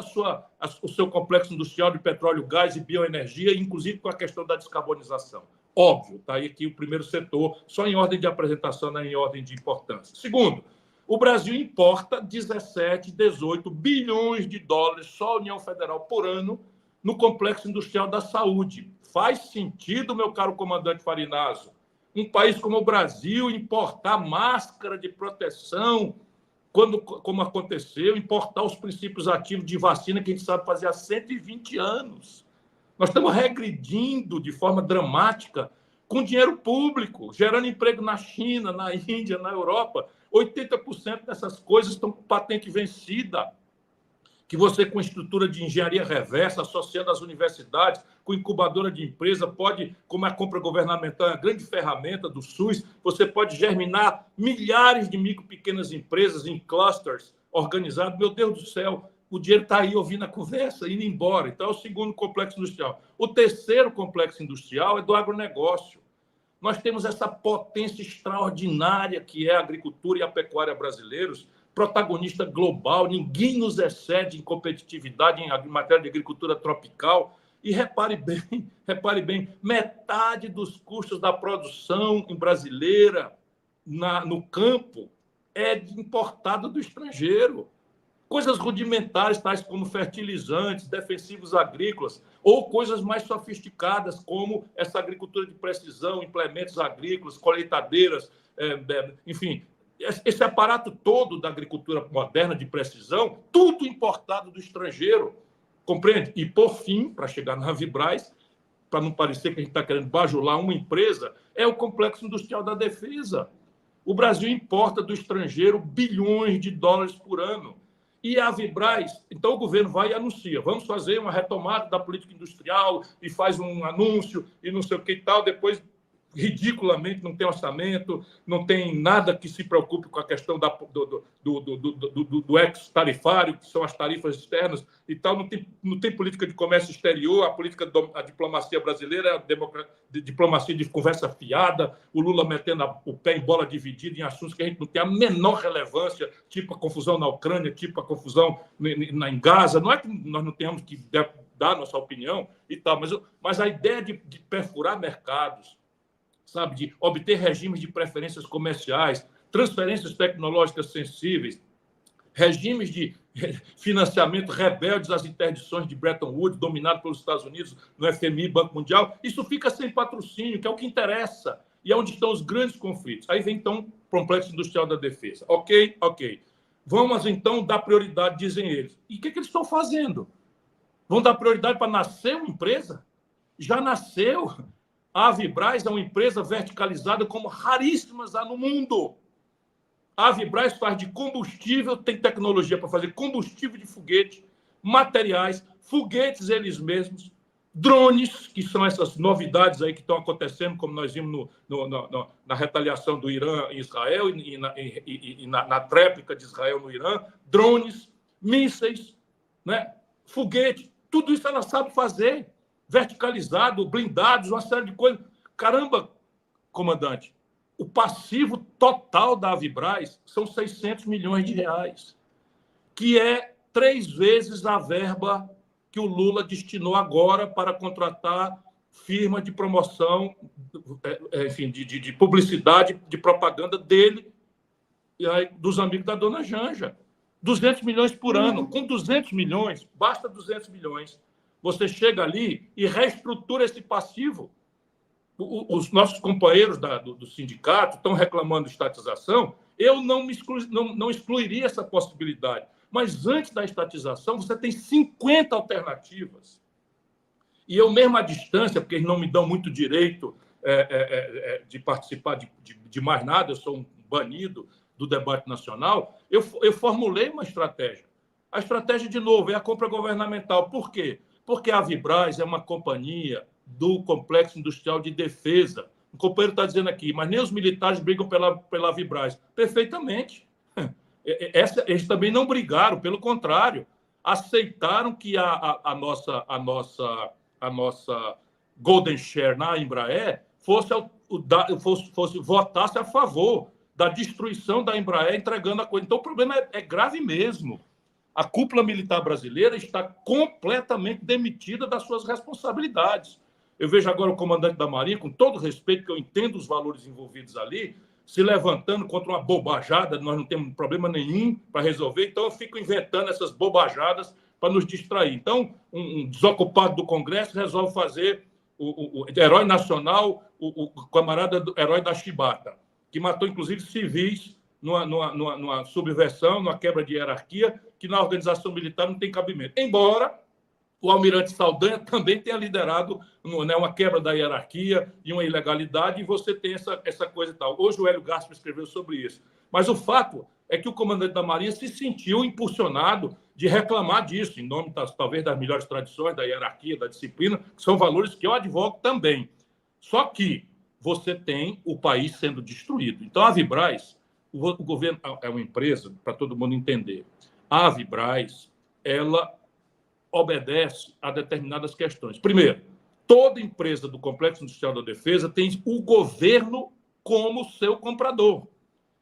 o seu complexo industrial de petróleo, gás e bioenergia, inclusive com a questão da descarbonização? Óbvio, está aí aqui o primeiro setor, só em ordem de apresentação, não em ordem de importância. Segundo, o Brasil importa 17, 18 bilhões de dólares, só a União Federal por ano, no complexo industrial da saúde. Faz sentido, meu caro comandante Farinazzo, um país como o Brasil importar máscara de proteção, como aconteceu, importar os princípios ativos de vacina que a gente sabe fazer há 120 anos. Nós estamos regredindo de forma dramática com dinheiro público, gerando emprego na China, na Índia, na Europa. 80% dessas coisas estão com patente vencida, que você, com estrutura de engenharia reversa, associando às universidades, com incubadora de empresa, pode, como a compra governamental é a grande ferramenta do SUS, você pode germinar milhares de micro, pequenas empresas em clusters organizados. Meu Deus do céu, o dinheiro está aí ouvindo a conversa, indo embora. Então, é o segundo complexo industrial. O terceiro complexo industrial é do agronegócio. Nós temos essa potência extraordinária que é a agricultura e a pecuária brasileiros, protagonista global, ninguém nos excede em competitividade em matéria de agricultura tropical. E repare bem, metade dos custos da produção brasileira no campo é importado do estrangeiro. Coisas rudimentares, tais como fertilizantes, defensivos agrícolas, ou coisas mais sofisticadas, como essa agricultura de precisão, implementos agrícolas, colheitadeiras, enfim, esse aparato todo da agricultura moderna de precisão, tudo importado do estrangeiro, compreende? E, por fim, para chegar na Vibraz, para não parecer que a gente está querendo bajular uma empresa, é o complexo industrial da defesa. O Brasil importa do estrangeiro bilhões de dólares por ano. E a Vibraz, então o governo vai e anuncia, vamos fazer uma retomada da política industrial e faz um anúncio e não sei o que e tal, depois, ridiculamente, não tem orçamento, não tem nada que se preocupe com a questão do ex-tarifário, que são as tarifas externas e tal, não tem política de comércio exterior, a diplomacia brasileira é a diplomacia de conversa fiada, o Lula metendo o pé em bola dividida em assuntos que a gente não tem a menor relevância, tipo a confusão na Ucrânia, tipo a confusão em Gaza. Não é que nós não tenhamos que dar a nossa opinião e tal, mas a ideia de perfurar mercados, sabe, de obter regimes de preferências comerciais, transferências tecnológicas sensíveis, regimes de financiamento rebeldes às interdições de Bretton Woods, dominado pelos Estados Unidos, no FMI, Banco Mundial, isso fica sem patrocínio, que é o que interessa, e é onde estão os grandes conflitos. Aí vem, então, o complexo industrial da defesa. Ok. Vamos, então, dar prioridade, dizem eles. E o que eles estão fazendo? Vão dar prioridade para nascer uma empresa? Já nasceu. A Vibraz é uma empresa verticalizada como raríssimas há no mundo. A Vibraz faz de combustível, tem tecnologia para fazer combustível de foguete, materiais, foguetes eles mesmos, drones, que são essas novidades aí que estão acontecendo, como nós vimos na retaliação do Irã em Israel e na tréplica de Israel no Irã, drones, mísseis, né? Foguete, tudo isso ela sabe fazer. Verticalizado, blindados, uma série de coisas. Caramba, comandante, o passivo total da Vibraz são 600 milhões de reais, que é 3 vezes a verba que o Lula destinou agora para contratar firma de promoção, enfim, de publicidade, de propaganda dele e aí, dos amigos da dona Janja. 200 milhões por ano. Com 200 milhões, basta 200 milhões. Você chega ali e reestrutura esse passivo. Os nossos companheiros do sindicato estão reclamando de estatização. Eu não excluiria essa possibilidade. Mas antes da estatização, você tem 50 alternativas. E eu mesmo à distância, porque eles não me dão muito direito de participar de mais nada, eu sou um banido do debate nacional, eu formulei uma estratégia. A estratégia, de novo, é a compra governamental. Por quê? Porque a Vibraz é uma companhia do Complexo Industrial de Defesa. O companheiro está dizendo aqui, mas nem os militares brigam pela Vibraz. Perfeitamente. Eles também não brigaram, pelo contrário. Aceitaram que a nossa Golden Share na Embraer votasse a favor da destruição da Embraer, entregando a coisa. Então, o problema é grave mesmo. A cúpula militar brasileira está completamente demitida das suas responsabilidades. Eu vejo agora o comandante da Marinha, com todo respeito, que eu entendo os valores envolvidos ali, se levantando contra uma bobajada, nós não temos problema nenhum para resolver, então eu fico inventando essas bobajadas para nos distrair. Então, um desocupado do Congresso resolve fazer o herói nacional, o camarada do herói da chibata, que matou, inclusive, civis numa subversão, numa quebra de hierarquia, que na organização militar não tem cabimento. Embora o almirante Saldanha também tenha liderado uma quebra da hierarquia e uma ilegalidade, e você tem essa coisa e tal. Hoje o Hélio Gaspar escreveu sobre isso. Mas o fato é que o comandante da Marinha se sentiu impulsionado de reclamar disso, em nome, talvez, das melhores tradições, da hierarquia, da disciplina, que são valores que eu advogo também. Só que você tem o país sendo destruído. Então, a Vibraz, o governo é uma empresa, para todo mundo entender, a Vibraz ela obedece a determinadas questões. Primeiro, toda empresa do Complexo Industrial da Defesa tem o governo como seu comprador.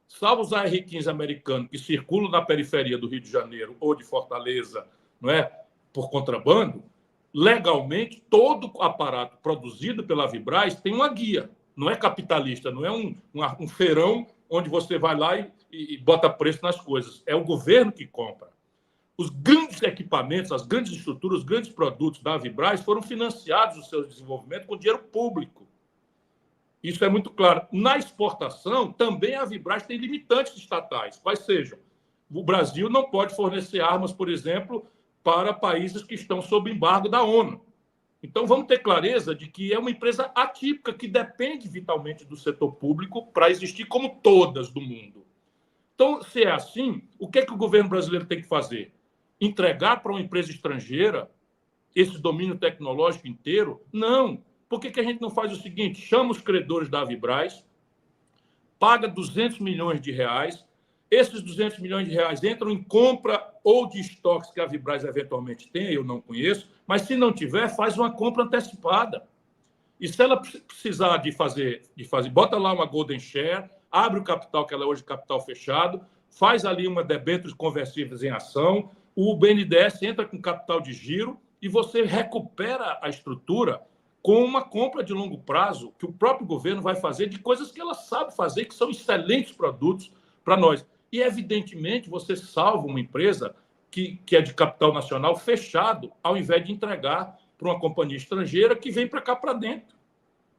Salvo os AR-15 americanos que circulam na periferia do Rio de Janeiro ou de Fortaleza, não é, por contrabando, legalmente, todo o aparato produzido pela Vibraz tem uma guia. Não é capitalista, não é um feirão onde você vai lá e bota preço nas coisas. É o governo que compra. Os grandes equipamentos, as grandes estruturas, os grandes produtos da Vibraz foram financiados o seu desenvolvimento com dinheiro público. Isso é muito claro. Na exportação, também a Vibraz tem limitantes estatais. Quais sejam? O Brasil não pode fornecer armas, por exemplo, para países que estão sob embargo da ONU. Então, vamos ter clareza de que é uma empresa atípica que depende vitalmente do setor público para existir como todas do mundo. Então, se é assim, o que é que o governo brasileiro tem que fazer? Entregar para uma empresa estrangeira esse domínio tecnológico inteiro? Não. Por que a gente não faz o seguinte? Chama os credores da Vibraz, paga 200 milhões de reais, esses 200 milhões de reais entram em compra ou de estoques que a Vibraz eventualmente tem, eu não conheço, mas se não tiver, faz uma compra antecipada. E se ela precisar de fazer, bota lá uma Golden Share, abre o capital, que ela é hoje capital fechado, faz ali uma debêntures conversíveis em ação, o BNDES entra com capital de giro e você recupera a estrutura com uma compra de longo prazo que o próprio governo vai fazer de coisas que ela sabe fazer, que são excelentes produtos para nós. E, evidentemente, você salva uma empresa que é de capital nacional fechado, ao invés de entregar para uma companhia estrangeira que vem para cá para dentro.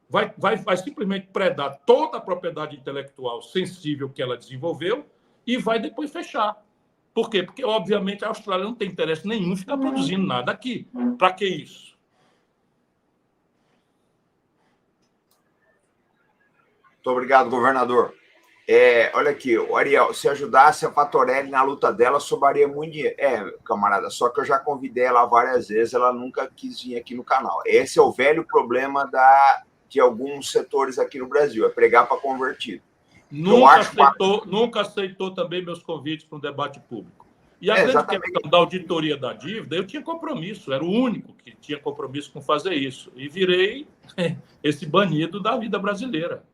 Vai simplesmente predar toda a propriedade intelectual sensível que ela desenvolveu e vai depois fechar. Por quê? Porque, obviamente, a Austrália não tem interesse nenhum em ficar produzindo nada aqui. Para que isso? Muito obrigado, governador. Olha aqui, o Ariel, se ajudasse a Patorelli na luta dela, sobraria muito dinheiro. Camarada, só que eu já convidei ela várias vezes, ela nunca quis vir aqui no canal. Esse é o velho problema de alguns setores aqui no Brasil, é pregar para convertido. Nunca aceitou também meus convites para um debate público. E a grande questão da auditoria da dívida, eu tinha compromisso, era o único que tinha compromisso com fazer isso. E virei esse banido da vida brasileira.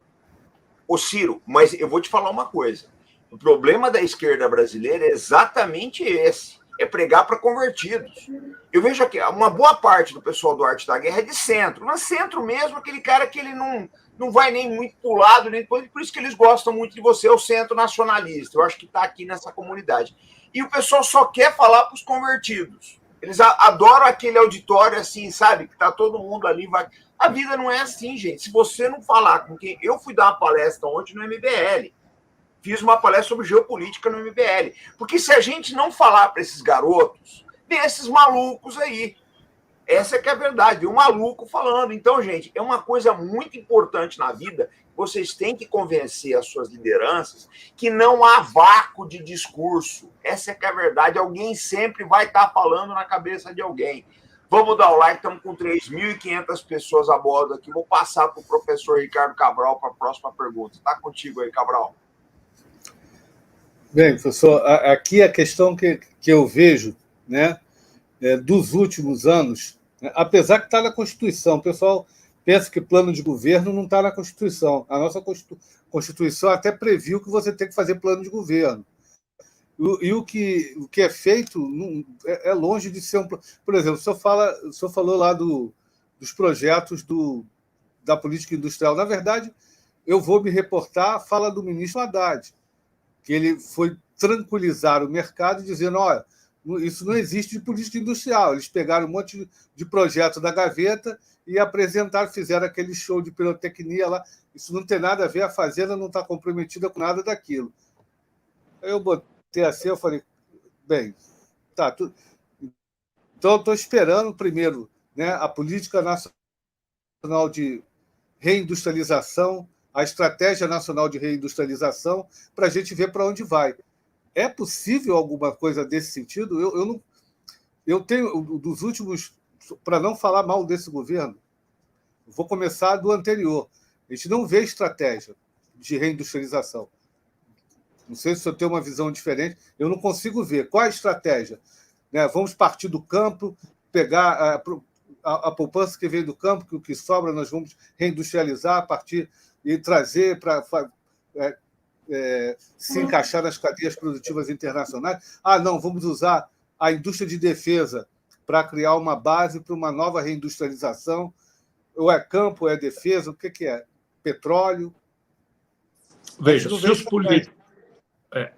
Ô Ciro, mas eu vou te falar uma coisa. O problema da esquerda brasileira é exatamente esse. É pregar para convertidos. Eu vejo aqui, uma boa parte do pessoal do Arte da Guerra é de centro. Mas centro mesmo, aquele cara que ele não vai nem muito para o lado, nem por isso que eles gostam muito de você, é o centro nacionalista. Eu acho que está aqui nessa comunidade. E o pessoal só quer falar para os convertidos. Eles adoram aquele auditório assim, sabe? Que tá todo mundo ali. A vida não é assim, gente. Se você não falar com quem... Eu fui dar uma palestra ontem no MBL. Fiz uma palestra sobre geopolítica no MBL. Porque se a gente não falar para esses garotos, vem esses malucos aí. Essa é que é a verdade. Um maluco falando. Então, gente, é uma coisa muito importante na vida. Vocês têm que convencer as suas lideranças que não há vácuo de discurso. Essa é que é a verdade. Alguém sempre vai estar falando na cabeça de alguém. Vamos dar o like, estamos com 3.500 pessoas a bordo aqui. Vou passar para o professor Ricardo Cabral para a próxima pergunta. Está contigo aí, Cabral. Bem, professor, aqui a questão que eu vejo, né, dos últimos anos, apesar que está na Constituição, o pessoal pensa que plano de governo não está na Constituição. A nossa Constituição até previu que você tem que fazer plano de governo. E o que é feito é longe de ser um... Por exemplo, o senhor falou lá dos projetos da política industrial. Na verdade, eu vou me reportar à fala do ministro Haddad, que ele foi tranquilizar o mercado dizendo, olha, isso não existe de política industrial. Eles pegaram um monte de projeto da gaveta e apresentaram, fizeram aquele show de pirotecnia lá. Isso não tem nada a ver, a Fazenda não está comprometida com nada daquilo. Aí eu botei assim, eu falei, bem, tá, então eu estou esperando primeiro, né, a política nacional de reindustrialização, a estratégia nacional de reindustrialização, para a gente ver para onde vai. É possível alguma coisa desse sentido? Eu tenho, dos últimos, para não falar mal desse governo, vou começar do anterior. A gente não vê estratégia de reindustrialização. Não sei se eu tenho uma visão diferente, eu não consigo ver. Qual é a estratégia? né? Vamos partir do campo, pegar a poupança que vem do campo, que o que sobra nós vamos reindustrializar a partir e trazer para se encaixar nas cadeias produtivas internacionais. Não, vamos usar a indústria de defesa para criar uma base para uma nova reindustrialização. Ou é campo, ou é defesa, o que é? Petróleo? Veja,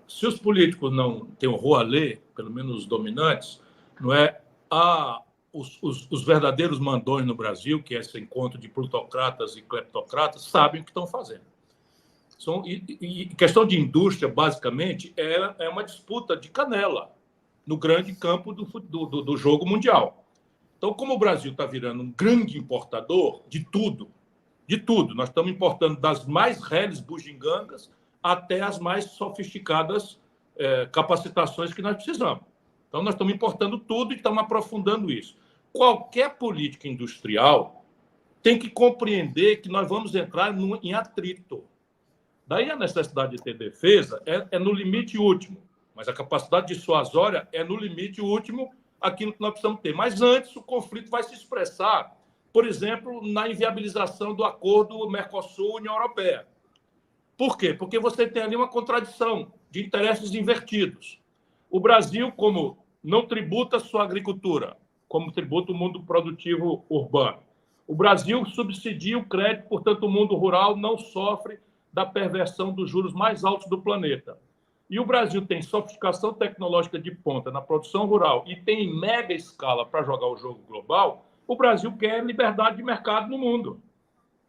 se os políticos não têm horror a ler, pelo menos os dominantes, não é? Os verdadeiros mandões no Brasil, que é esse encontro de plutocratas e cleptocratas, sabem o que estão fazendo. E questão de indústria, basicamente, é uma disputa de canela no grande campo do jogo mundial. Então, como o Brasil está virando um grande importador de tudo, nós estamos importando das mais reles bugigangas até as mais sofisticadas capacitações que nós precisamos. Então, nós estamos importando tudo e estamos aprofundando isso. Qualquer política industrial tem que compreender que nós vamos entrar em atrito. Daí a necessidade de ter defesa é no limite último, mas a capacidade dissuasória é no limite último aquilo que nós precisamos ter. Mas antes, o conflito vai se expressar, por exemplo, na inviabilização do acordo Mercosul-União Europeia. Por quê? Porque você tem ali uma contradição de interesses invertidos. O Brasil, como não tributa sua agricultura, como tributa o mundo produtivo urbano. O Brasil subsidia o crédito, portanto, o mundo rural não sofre da perversão dos juros mais altos do planeta. E o Brasil tem sofisticação tecnológica de ponta na produção rural e tem em mega escala para jogar o jogo global. O Brasil quer liberdade de mercado no mundo.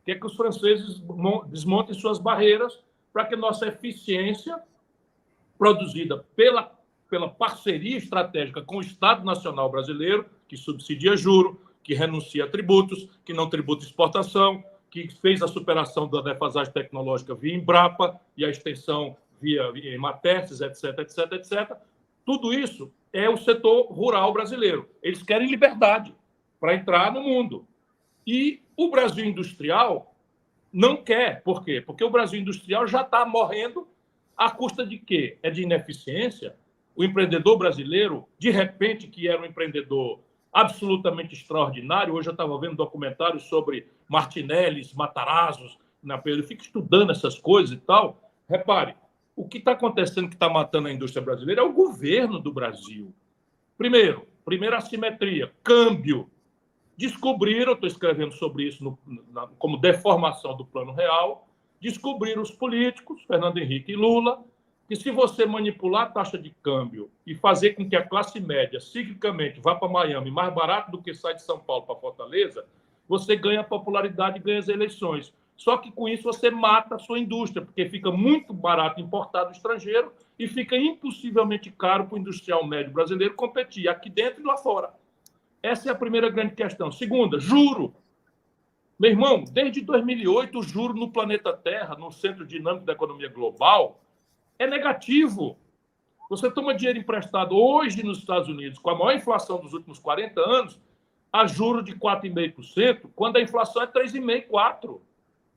Quer que os franceses desmontem suas barreiras para que nossa eficiência, produzida pela parceria estratégica com o Estado Nacional Brasileiro, que subsidia juro, que renuncia a tributos, que não tributa exportação, que fez a superação da defasagem tecnológica via Embrapa e a extensão via Ematerces, etc, etc, etc. Tudo isso é o setor rural brasileiro. Eles querem liberdade para entrar no mundo. E o Brasil industrial não quer. Por quê? Porque o Brasil industrial já está morrendo à custa de quê? É de ineficiência. O empreendedor brasileiro, de repente, que era um empreendedor absolutamente extraordinário, hoje eu estava vendo documentários sobre Martinelli, Matarazos, eu fico estudando essas coisas e tal. Repare, o que está acontecendo que está matando a indústria brasileira é o governo do Brasil. Primeira assimetria, câmbio. Descobriram, estou escrevendo sobre isso como deformação do plano real, descobriram os políticos, Fernando Henrique e Lula, que se você manipular a taxa de câmbio e fazer com que a classe média, ciclicamente, vá para Miami mais barato do que sai de São Paulo para Fortaleza, você ganha popularidade e ganha as eleições. Só que com isso você mata a sua indústria, porque fica muito barato importar do estrangeiro e fica impossivelmente caro para o industrial médio brasileiro competir aqui dentro e lá fora. Essa é a primeira grande questão. Segunda, juro. Meu irmão, desde 2008, o juro no planeta Terra, no centro dinâmico da economia global, é negativo. Você toma dinheiro emprestado hoje nos Estados Unidos, com a maior inflação dos últimos 40 anos, a juro de 4,5%, quando a inflação é 3,5%, 4%.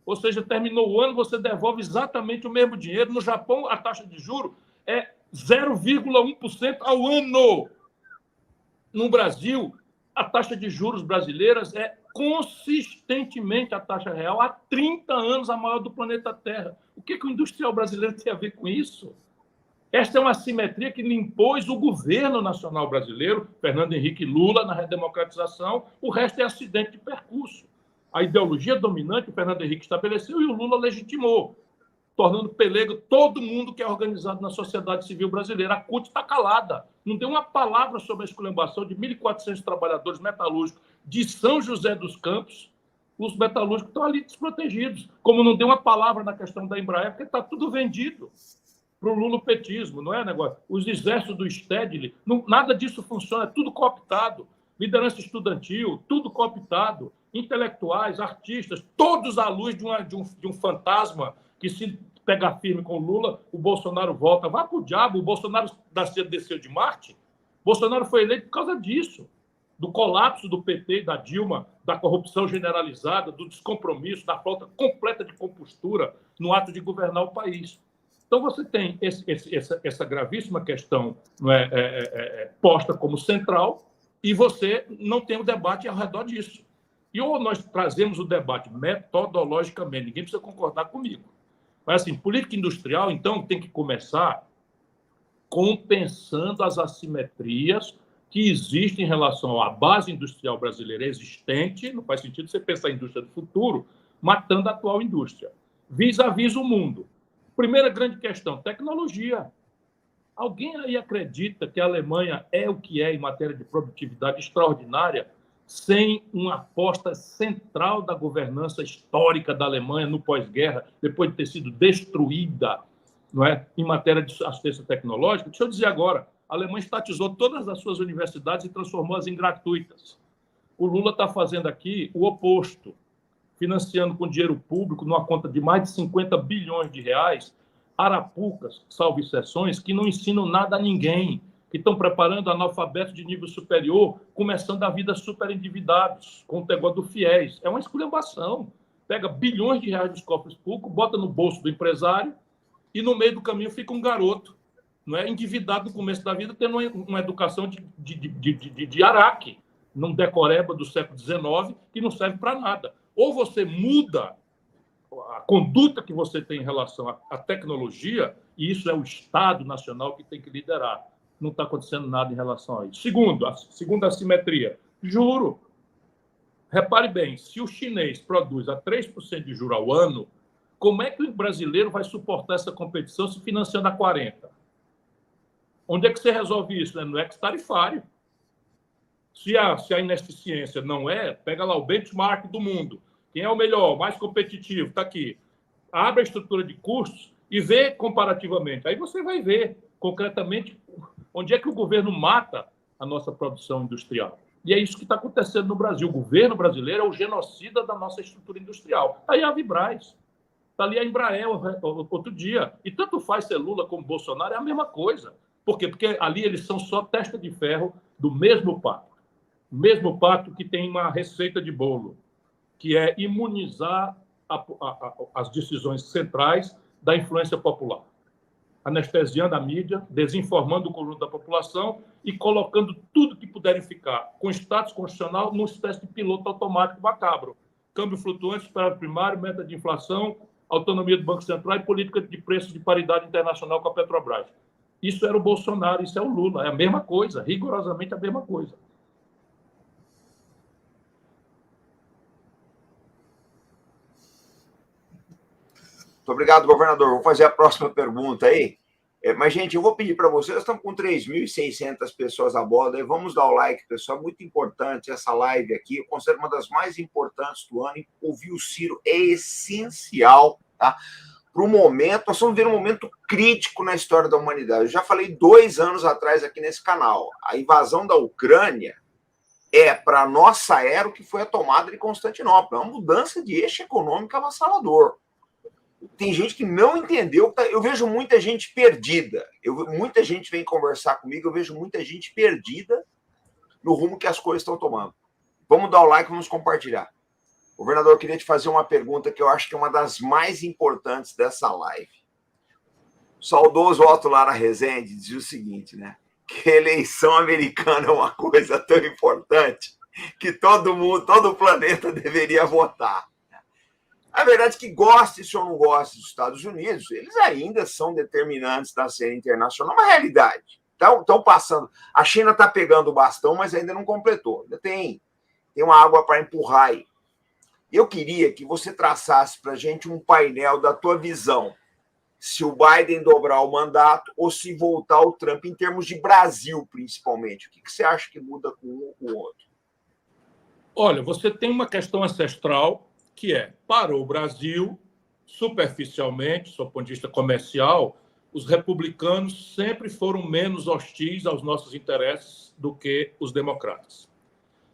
Ou seja, terminou o ano, você devolve exatamente o mesmo dinheiro. No Japão, a taxa de juro é 0,1% ao ano. No Brasil, a taxa de juros brasileiras é consistentemente a taxa real há 30 anos a maior do planeta Terra. O que o industrial brasileiro tem a ver com isso? Esta é uma assimetria que lhe impôs o governo nacional brasileiro, Fernando Henrique Lula, na redemocratização. O resto é acidente de percurso. A ideologia dominante o Fernando Henrique estabeleceu e o Lula legitimou, tornando pelego todo mundo que é organizado na sociedade civil brasileira. A CUT está calada. Não deu uma palavra sobre a esculhambação de 1.400 trabalhadores metalúrgicos de São José dos Campos. Os metalúrgicos estão ali desprotegidos. Como não deu uma palavra na questão da Embraer, porque está tudo vendido para o lulopetismo, não é negócio? Os exércitos do Stedley, nada disso funciona, é tudo cooptado. Liderança estudantil, tudo cooptado. Intelectuais, artistas, todos à luz de um fantasma que, se pegar firme com o Lula, o Bolsonaro volta. Vá para o diabo, o Bolsonaro desceu de Marte. Bolsonaro foi eleito por causa disso, do colapso do PT e da Dilma, da corrupção generalizada, do descompromisso, da falta completa de compostura no ato de governar o país. Então, você tem essa gravíssima questão, não posta como central, e você não tem o debate ao redor disso. E ou nós trazemos o debate metodologicamente, ninguém precisa concordar comigo. Mas, assim, política industrial, então, tem que começar compensando as assimetrias que existem em relação à base industrial brasileira existente. Não faz sentido você pensar em indústria do futuro matando a atual indústria. Vis-à-vis o mundo. Primeira grande questão, tecnologia. Alguém aí acredita que a Alemanha é o que é em matéria de produtividade extraordinária sem uma aposta central da governança histórica da Alemanha no pós-guerra, depois de ter sido destruída, não é, em matéria de assistência tecnológica? Deixa eu dizer agora, a Alemanha estatizou todas as suas universidades e transformou-as em gratuitas. O Lula está fazendo aqui o oposto, financiando com dinheiro público, numa conta de mais de 50 bilhões de reais, arapucas, salvo exceções, que não ensinam nada a ninguém, que estão preparando analfabetos de nível superior, começando a vida super endividados, com o negócio do FIES. É uma esculhambação. Pega bilhões de reais dos cofres públicos, bota no bolso do empresário e no meio do caminho fica um garoto, não é, endividado no começo da vida, tendo uma educação de araque, num decoreba do século XIX, que não serve para nada. Ou você muda a conduta que você tem em relação à tecnologia, e isso é o Estado Nacional que tem que liderar. Não está acontecendo nada em relação a isso. Segunda assimetria, juro. Repare bem, se o chinês produz a 3% de juro ao ano, como é que o brasileiro vai suportar essa competição se financiando a 40%? Onde é que você resolve isso? No ex-tarifário. Se a ineficiência não pega lá o benchmark do mundo. Quem é o melhor, o mais competitivo? Está aqui. Abre a estrutura de custos e vê comparativamente. Aí você vai ver, concretamente, onde é que o governo mata a nossa produção industrial. E é isso que está acontecendo no Brasil. O governo brasileiro é o genocida da nossa estrutura industrial. Aí a Vibraz. Está ali a Embraer outro dia. E tanto faz ser Lula como Bolsonaro, é a mesma coisa. Por quê? Porque ali eles são só testa de ferro do mesmo pato. O mesmo pato que tem uma receita de bolo, que é imunizar as decisões centrais da influência popular, anestesiando a mídia, desinformando o conjunto da população e colocando tudo que puderem ficar com status constitucional numa espécie de piloto automático macabro. Câmbio flutuante, superávit primário, meta de inflação, autonomia do Banco Central e política de preços de paridade internacional com a Petrobras. Isso era o Bolsonaro, isso é o Lula. É a mesma coisa, rigorosamente a mesma coisa. Muito obrigado, governador. Vou fazer a próxima pergunta aí. Mas, gente, eu vou pedir para vocês, estamos com 3.600 pessoas a bordo, aí vamos dar o like, pessoal, é muito importante essa live aqui, eu considero uma das mais importantes do ano, e ouvir o Ciro é essencial, tá? Para o momento, nós estamos vivendo um momento crítico na história da humanidade. Eu já falei 2 anos atrás aqui nesse canal, a invasão da Ucrânia para a nossa era o que foi a tomada de Constantinopla, é uma mudança de eixo econômico avassalador. Tem gente que não entendeu. Eu vejo muita gente perdida. Muita gente vem conversar comigo, eu vejo muita gente perdida no rumo que as coisas estão tomando. Vamos dar o like, vamos compartilhar. Governador, eu queria te fazer uma pergunta que eu acho que é uma das mais importantes dessa live. O saudoso Otto Lara Rezende dizia o seguinte, né? Que a eleição americana é uma coisa tão importante que todo mundo, todo o planeta deveria votar. A verdade é que goste ou não goste dos Estados Unidos, eles ainda são determinantes da cena internacional, uma realidade. Estão passando. A China está pegando o bastão, mas ainda não completou. Ainda tem uma água para empurrar aí. Eu queria que você traçasse para a gente um painel da tua visão. Se o Biden dobrar o mandato ou se voltar o Trump, em termos de Brasil, principalmente. O que você acha que muda com um ou com o outro? Olha, você tem uma questão ancestral, que para o Brasil, superficialmente, do ponto de vista comercial, os republicanos sempre foram menos hostis aos nossos interesses do que os democratas.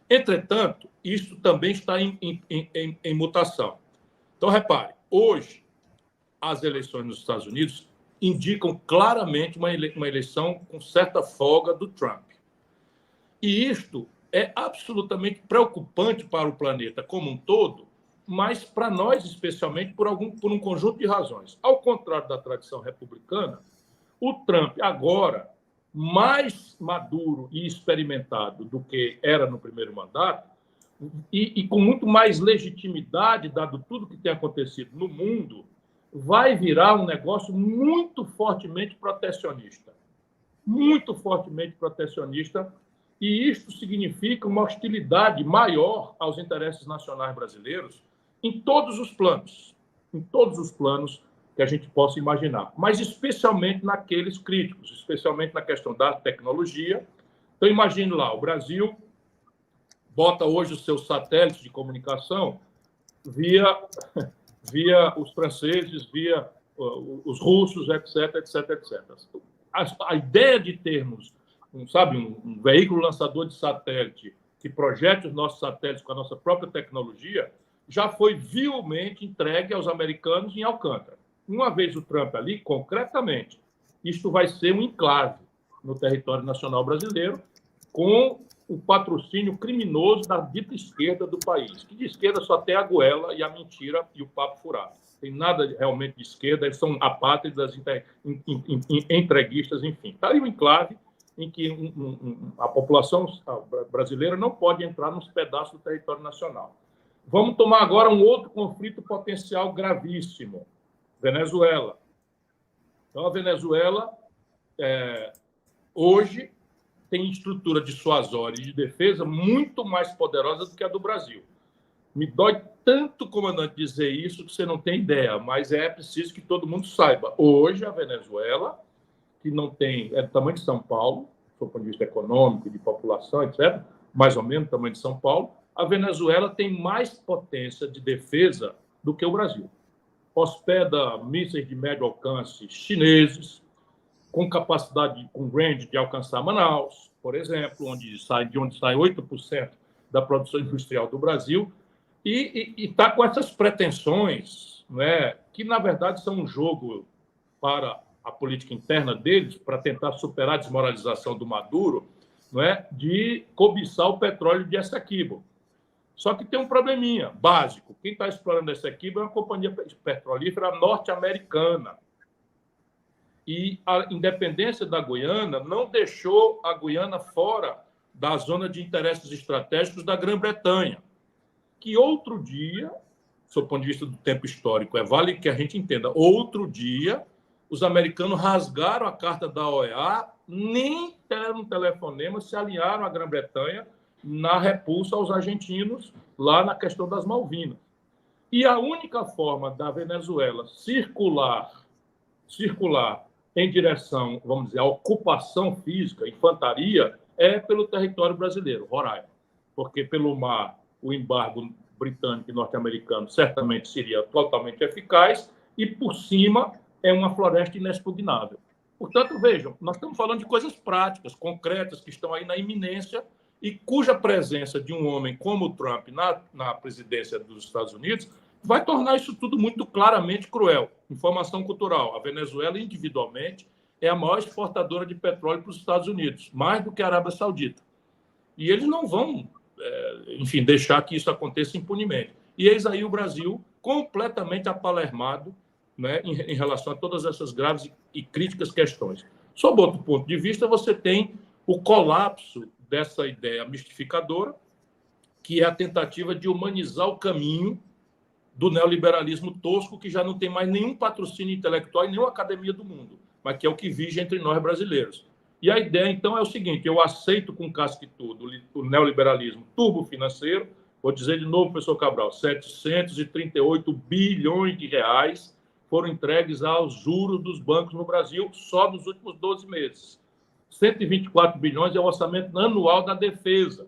Entretanto, isso também está em mutação. Então, repare, hoje, as eleições nos Estados Unidos indicam claramente uma eleição com certa folga do Trump. E isto é absolutamente preocupante para o planeta como um todo, mas para nós, especialmente, por um conjunto de razões. Ao contrário da tradição republicana, o Trump, agora, mais maduro e experimentado do que era no primeiro mandato, e com muito mais legitimidade, dado tudo que tem acontecido no mundo, vai virar um negócio muito fortemente protecionista. Muito fortemente protecionista, e isto significa uma hostilidade maior aos interesses nacionais brasileiros em todos os planos que a gente possa imaginar, mas especialmente naqueles críticos, especialmente na questão da tecnologia. Então, imagine lá, o Brasil bota hoje os seus satélites de comunicação via os franceses, via os russos, etc, etc, etc. A ideia de termos um veículo lançador de satélite que projete os nossos satélites com a nossa própria tecnologia já foi vilmente entregue aos americanos em Alcântara. Uma vez o Trump ali, concretamente, isto vai ser um enclave no território nacional brasileiro com o patrocínio criminoso da dita esquerda do país, que de esquerda só tem a goela e a mentira e o papo furado. Tem nada realmente de esquerda, eles são apátridas, entreguistas, enfim. Está aí um enclave em que a população brasileira não pode entrar nos pedaços do território nacional. Vamos tomar agora um outro conflito potencial gravíssimo, Venezuela. Então, a Venezuela, hoje, tem estrutura dissuasória e de defesa muito mais poderosa do que a do Brasil. Me dói tanto, comandante, dizer isso que você não tem ideia, mas é preciso que todo mundo saiba. Hoje, a Venezuela, que não tem, é do tamanho de São Paulo, do ponto de vista econômico, de população, etc., mais ou menos do tamanho de São Paulo, a Venezuela tem mais potência de defesa do que o Brasil. Hospeda mísseis de médio alcance chineses, com capacidade, com range de alcançar Manaus, por exemplo, de onde sai 8% da produção industrial do Brasil, e está com essas pretensões, né, que, na verdade, são um jogo para a política interna deles, para tentar superar a desmoralização do Maduro, não é, de cobiçar o petróleo de Essequibo. Só que tem um probleminha básico. Quem está explorando Essequibo é uma companhia petrolífera norte-americana. E a independência da Guiana não deixou a Guiana fora da zona de interesses estratégicos da Grã-Bretanha, que outro dia, do ponto de vista do tempo histórico, vale que a gente entenda, outro dia os americanos rasgaram a carta da OEA, nem deram um telefonema, se alinharam à Grã-Bretanha na repulsa aos argentinos lá na questão das Malvinas. E a única forma da Venezuela circular em direção, vamos dizer, à ocupação física, infantaria, é pelo território brasileiro, Roraima. Porque pelo mar, o embargo britânico e norte-americano certamente seria totalmente eficaz, e por cima é uma floresta inexpugnável. Portanto, vejam, nós estamos falando de coisas práticas, concretas, que estão aí na iminência e cuja presença de um homem como o Trump na presidência dos Estados Unidos vai tornar isso tudo muito claramente cruel. Informação cultural. A Venezuela, individualmente, é a maior exportadora de petróleo para os Estados Unidos, mais do que a Arábia Saudita. E eles não vão, enfim, deixar que isso aconteça impunemente. E eis aí o Brasil completamente apalermado, né, em relação a todas essas graves e críticas questões. Sob outro ponto de vista, você tem o colapso dessa ideia mistificadora, que é a tentativa de humanizar o caminho do neoliberalismo tosco, que já não tem mais nenhum patrocínio intelectual e nenhuma academia do mundo, mas que é o que vige entre nós brasileiros. E a ideia, então, é o seguinte: eu aceito com casca e tudo o neoliberalismo turbo-financeiro. Vou dizer de novo, professor Cabral, 738 bilhões de reais foram entregues aos juros dos bancos no Brasil só nos últimos 12 meses. 124 bilhões é o orçamento anual da defesa.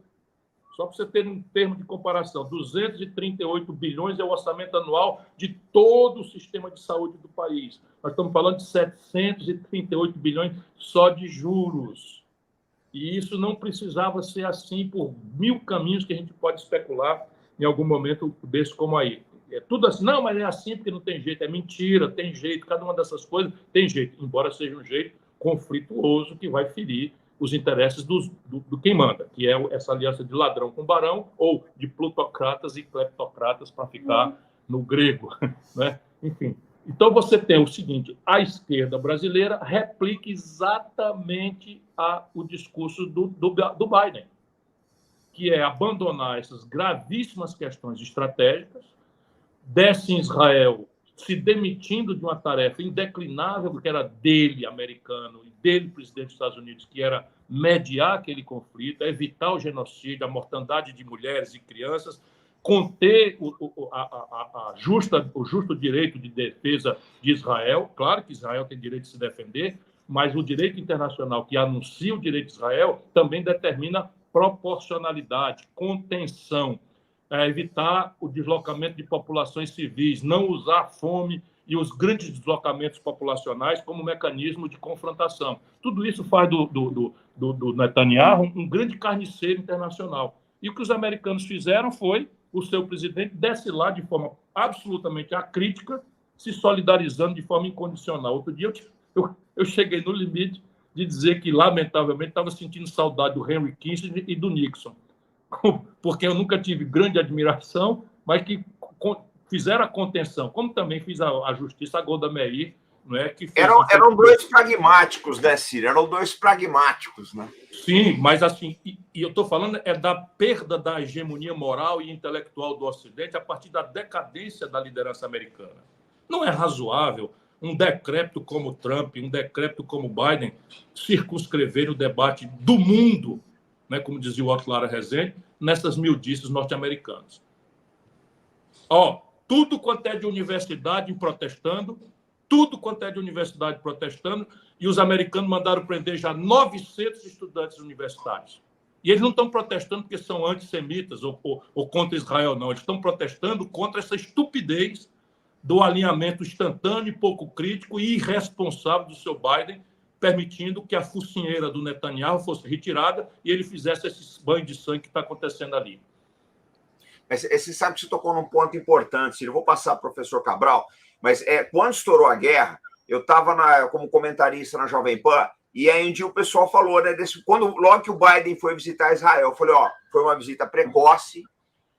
Só para você ter um termo de comparação, 238 bilhões é o orçamento anual de todo o sistema de saúde do país. Nós estamos falando de 738 bilhões só de juros. E isso não precisava ser assim por mil caminhos que a gente pode especular em algum momento desse como aí. É tudo assim, não, mas é assim porque não tem jeito. É mentira, tem jeito. Cada uma dessas coisas tem jeito, embora seja um jeito conflituoso que vai ferir os interesses do quem manda, que é essa aliança de ladrão com barão ou de plutocratas e cleptocratas, para ficar no grego, né? Enfim. Então, você tem o seguinte: a esquerda brasileira replica exatamente o discurso do Biden, que é abandonar essas gravíssimas questões estratégicas, desce em Israel se demitindo de uma tarefa indeclinável, que era dele, americano, e dele, presidente dos Estados Unidos, que era mediar aquele conflito, evitar o genocídio, a mortandade de mulheres e crianças, conter o justo direito de defesa de Israel. Claro que Israel tem direito de se defender, mas o direito internacional que anuncia o direito de Israel também determina proporcionalidade, contenção, evitar o deslocamento de populações civis, não usar a fome e os grandes deslocamentos populacionais como mecanismo de confrontação. Tudo isso faz do Netanyahu um grande carniceiro internacional. E o que os americanos fizeram foi: o seu presidente desce lá de forma absolutamente acrítica, se solidarizando de forma incondicional. Outro dia eu cheguei no limite de dizer que, lamentavelmente, estava sentindo saudade do Henry Kissinger e do Nixon, porque eu nunca tive grande admiração, mas que fizeram a contenção, como também fiz a justiça, a Golda Meir, não é? Que fez eram dois pragmáticos, né, Ciro? Eram dois pragmáticos, né? Sim, mas assim, e eu estou falando da perda da hegemonia moral e intelectual do Ocidente a partir da decadência da liderança americana. Não é razoável um decrépito como Trump, um decrépito como Biden, circunscrever o debate do mundo, né, como dizia o Otto Lara Rezende, nessas mildices norte-americanas. Tudo quanto é de universidade protestando, e os americanos mandaram prender já 900 estudantes universitários. E eles não estão protestando porque são antissemitas ou contra Israel, não. Eles estão protestando contra essa estupidez do alinhamento instantâneo, pouco crítico e irresponsável do seu Biden, permitindo que a focinheira do Netanyahu fosse retirada e ele fizesse esse banho de sangue que está acontecendo ali. Mas você sabe que você tocou num ponto importante, Ciro. Eu vou passar para o professor Cabral, mas quando estourou a guerra, eu estava como comentarista na Jovem Pan, e aí um dia o pessoal falou, né, logo que o Biden foi visitar Israel, eu falei, foi uma visita precoce,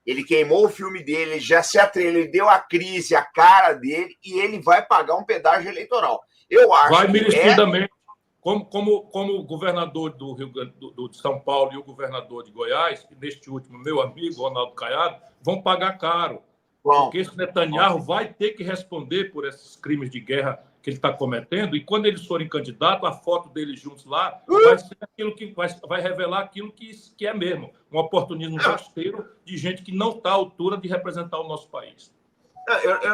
ele queimou o filme dele, ele já se atrelou, ele deu a crise, a cara dele, e ele vai pagar um pedágio eleitoral. Eu acho vai merecidamente. Como o governador de São Paulo e o governador de Goiás, neste último, meu amigo Ronaldo Caiado, vão pagar caro. Porque esse Netanyahu vai ter que responder por esses crimes de guerra que ele está cometendo, e quando eles forem candidatos, a foto deles juntos lá vai ser aquilo que vai revelar aquilo que é mesmo, um oportunismo rasteiro de gente que não está à altura de representar o nosso país.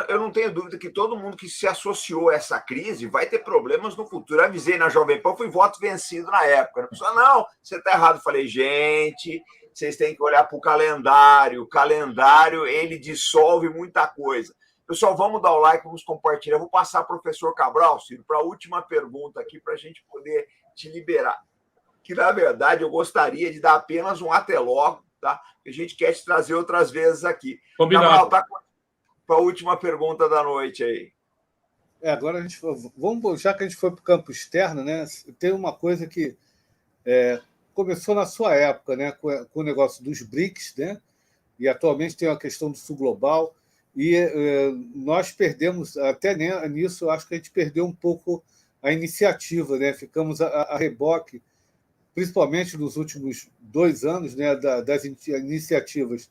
Eu não tenho dúvida que todo mundo que se associou a essa crise vai ter problemas no futuro. Eu avisei na Jovem Pan, fui voto vencido na época. A pessoa, não, você está errado. Eu falei, gente, vocês têm que olhar para o calendário. O calendário, ele dissolve muita coisa. Pessoal, vamos dar o like, vamos compartilhar. Eu vou passar para o professor Cabral, Ciro, para a última pergunta aqui, para a gente poder te liberar. Que, na verdade, eu gostaria de dar apenas um até logo, tá? A gente quer te trazer outras vezes aqui. Combinado. Cabral, tá para a última pergunta da noite aí. Agora a gente vamos, já que a gente foi para o campo externo, né? Tem uma coisa que começou na sua época, né? Com o negócio dos BRICS, né? E atualmente tem a questão do Sul Global. E nós perdemos, até nisso, acho que a gente perdeu um pouco a iniciativa, né? Ficamos a reboque, principalmente nos últimos 2 anos, né? Das iniciativas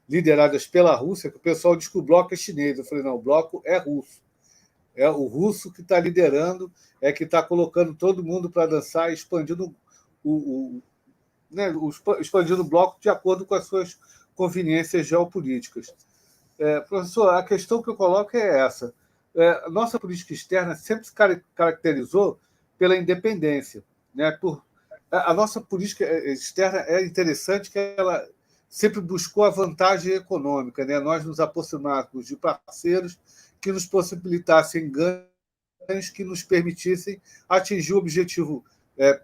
lideradas pela Rússia, que o pessoal diz que o bloco é chinês. Eu falei, não, o bloco é russo. É o russo que está liderando, que está colocando todo mundo para dançar, expandindo expandindo o bloco de acordo com as suas conveniências geopolíticas. Professor, a questão que eu coloco é essa. A nossa política externa sempre se caracterizou pela independência, né? A nossa política externa é interessante que ela sempre buscou a vantagem econômica, né? Nós nos aproximamos de parceiros que nos possibilitassem ganhos que nos permitissem atingir o objetivo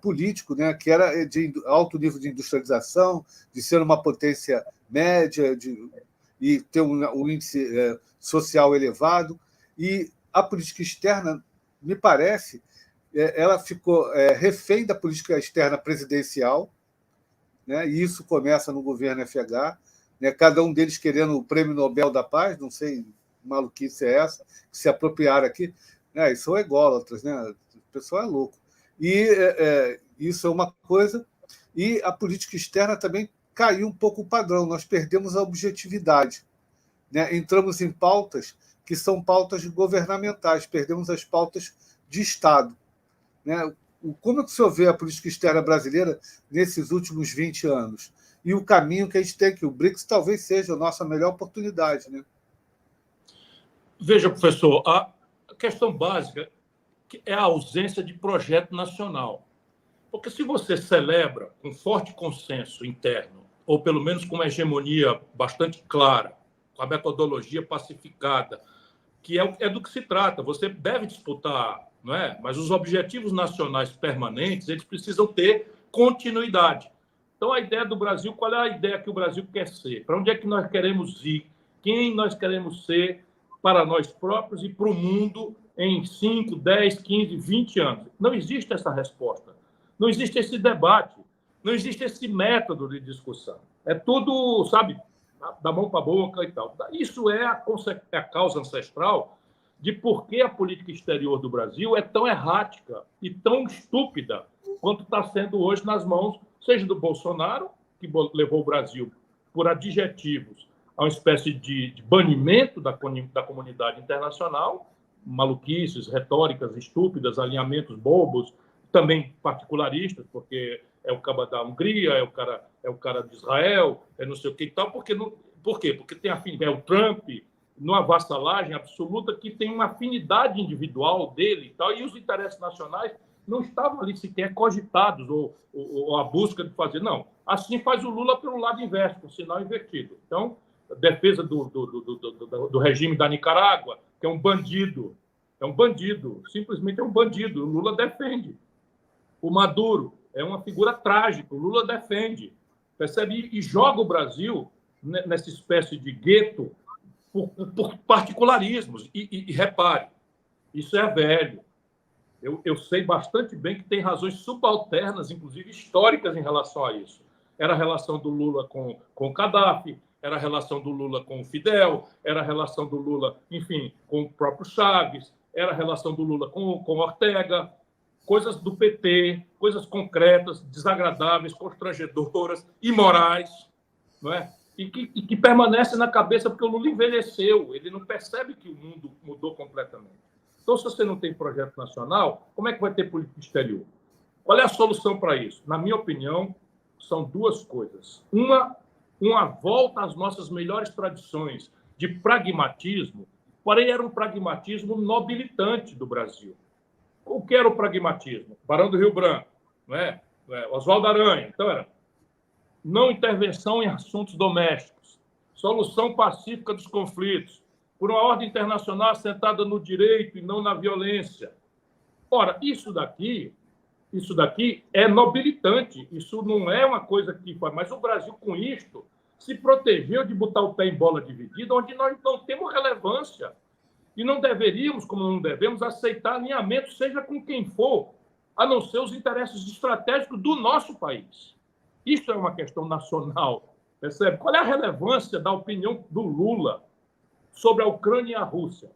político, né? Que era de alto nível de industrialização, de ser uma potência média e ter um índice social elevado. E a política externa, me parece, ela ficou refém da política externa presidencial, né? E isso começa no governo FH, né? Cada um deles querendo o Prêmio Nobel da Paz, não sei que maluquice é essa, que se apropriaram aqui, né? Isso são ególatras, né? O pessoal é louco. E isso é uma coisa, e a política externa também caiu um pouco o padrão, nós perdemos a objetividade, né? Entramos em pautas que são pautas governamentais, perdemos as pautas de Estado, né? Como é que o senhor vê a política externa brasileira nesses últimos 20 anos? E o caminho que a gente tem, que o BRICS talvez seja a nossa melhor oportunidade, né? Veja, professor, a questão básica é a ausência de projeto nacional. Porque se você celebra com forte consenso interno, ou pelo menos com uma hegemonia bastante clara, com a metodologia pacificada, que é do que se trata, você deve disputar, não é? Mas os objetivos nacionais permanentes, eles precisam ter continuidade. Então, a ideia do Brasil, qual é a ideia que o Brasil quer ser? Para onde é que nós queremos ir? Quem nós queremos ser para nós próprios e para o mundo em 5, 10, 15, 20 anos? Não existe essa resposta. Não existe esse debate. Não existe esse método de discussão. É tudo, sabe, da mão para a boca e tal. Isso é a causa ancestral de por que a política exterior do Brasil é tão errática e tão estúpida quanto está sendo hoje nas mãos, seja do Bolsonaro, que levou o Brasil por adjetivos a uma espécie de banimento da comunidade internacional, maluquices, retóricas estúpidas, alinhamentos bobos, também particularistas, porque é o cara da Hungria, é o cara de Israel, é não sei o que e tal. Por quê? Porque tem é o Trump, numa vassalagem absoluta, que tem uma afinidade individual dele e tal, e os interesses nacionais não estavam ali sequer cogitados, ou a busca de fazer. Não, assim faz o Lula pelo lado inverso, com sinal invertido. Então, a defesa do regime da Nicarágua, que é um bandido, simplesmente é um bandido, o Lula defende. O Maduro é uma figura trágica, o Lula defende, percebe? E joga o Brasil nessa espécie de gueto por particularismos. E repare, isso é velho. Eu sei bastante bem que tem razões subalternas, inclusive históricas, em relação a isso. Era a relação do Lula com o Gaddafi, era a relação do Lula com o Fidel, era a relação do Lula, enfim, com o próprio Chaves, era a relação do Lula com Ortega, coisas do PT, coisas concretas, desagradáveis, constrangedoras, imorais, não é? E que permanecem na cabeça porque o Lula envelheceu, ele não percebe que o mundo mudou completamente. Então, se você não tem projeto nacional, como é que vai ter política exterior? Qual é a solução para isso? Na minha opinião, são duas coisas. Uma volta às nossas melhores tradições de pragmatismo, porém era um pragmatismo nobilitante do Brasil. O que era o pragmatismo? Barão do Rio Branco, não é? Oswaldo Aranha. Então, era não intervenção em assuntos domésticos, solução pacífica dos conflitos, por uma ordem internacional assentada no direito e não na violência. Ora, isso daqui é nobilitante, isso não é uma coisa que faz, mas o Brasil, com isto, se protegeu de botar o pé em bola dividida, onde nós não temos relevância. E não deveríamos, como não devemos, aceitar alinhamento, seja com quem for, a não ser os interesses estratégicos do nosso país. Isso é uma questão nacional, percebe? Qual é a relevância da opinião do Lula sobre a Ucrânia e a Rússia?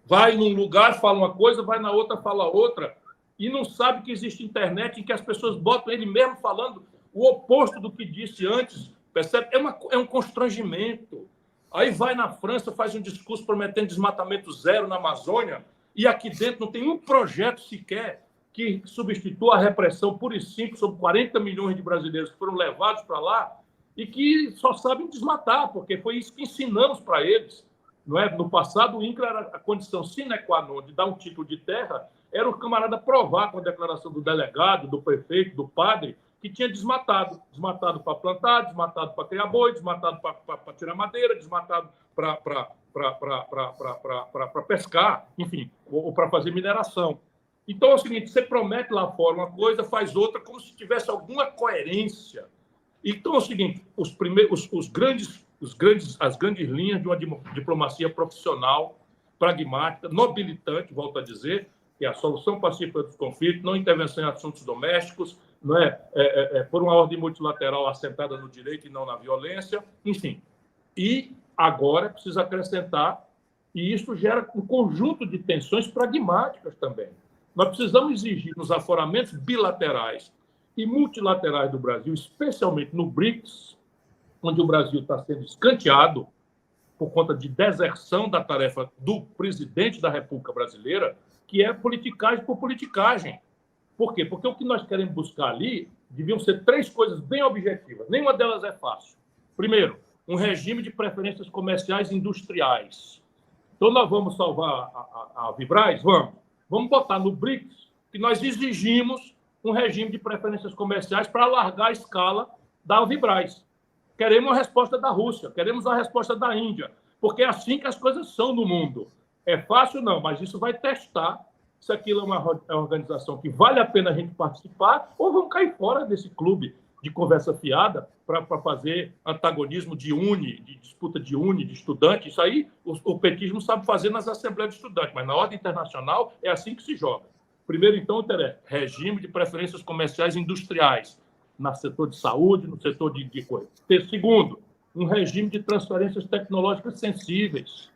Vai num lugar, fala uma coisa, vai na outra, fala outra, e não sabe que existe internet em que as pessoas botam ele mesmo falando o oposto do que disse antes, percebe? É um constrangimento. Aí vai na França, faz um discurso prometendo desmatamento zero na Amazônia, e aqui dentro não tem um projeto sequer que substitua a repressão pura e simples sobre 40 milhões de brasileiros que foram levados para lá e que só sabem desmatar, porque foi isso que ensinamos para eles. Não é? No passado, o INCRA era a condição sine qua non de dar um título de terra, era o camarada provar com a declaração do delegado, do prefeito, do padre, que tinha desmatado para plantar, desmatado para criar boi, desmatado para tirar madeira, desmatado para pescar, enfim, ou para fazer mineração. Então é o seguinte, você promete lá fora uma coisa, faz outra, como se tivesse alguma coerência. Então é o seguinte, as grandes linhas de uma diplomacia profissional, pragmática, nobilitante, volto a dizer, que é a solução pacífica dos conflitos, não intervenção em assuntos domésticos, não por uma ordem multilateral assentada no direito e não na violência, enfim. E agora precisa acrescentar, e isso gera um conjunto de tensões pragmáticas também. Nós precisamos exigir nos aforamentos bilaterais e multilaterais do Brasil, especialmente no BRICS, onde o Brasil está sendo escanteado por conta de deserção da tarefa do presidente da República Brasileira, que é politicagem por politicagem. Por quê? Porque o que nós queremos buscar ali deviam ser 3 coisas bem objetivas. Nenhuma delas é fácil. Primeiro, um regime de preferências comerciais industriais. Então, nós vamos salvar a Vibraz? Vamos botar no BRICS que nós exigimos um regime de preferências comerciais para alargar a escala da Vibraz. Queremos a resposta da Rússia, queremos a resposta da Índia, porque é assim que as coisas são no mundo. É fácil? Não, mas isso vai testar se aquilo é uma organização que vale a pena a gente participar ou vamos cair fora desse clube de conversa fiada para fazer antagonismo de disputa de de estudante. Isso aí o petismo sabe fazer nas assembleias de estudantes, mas na ordem internacional é assim que se joga. Primeiro, então, regime de preferências comerciais industriais, no setor de saúde, no setor de coisa. Segundo, um regime de transferências tecnológicas sensíveis.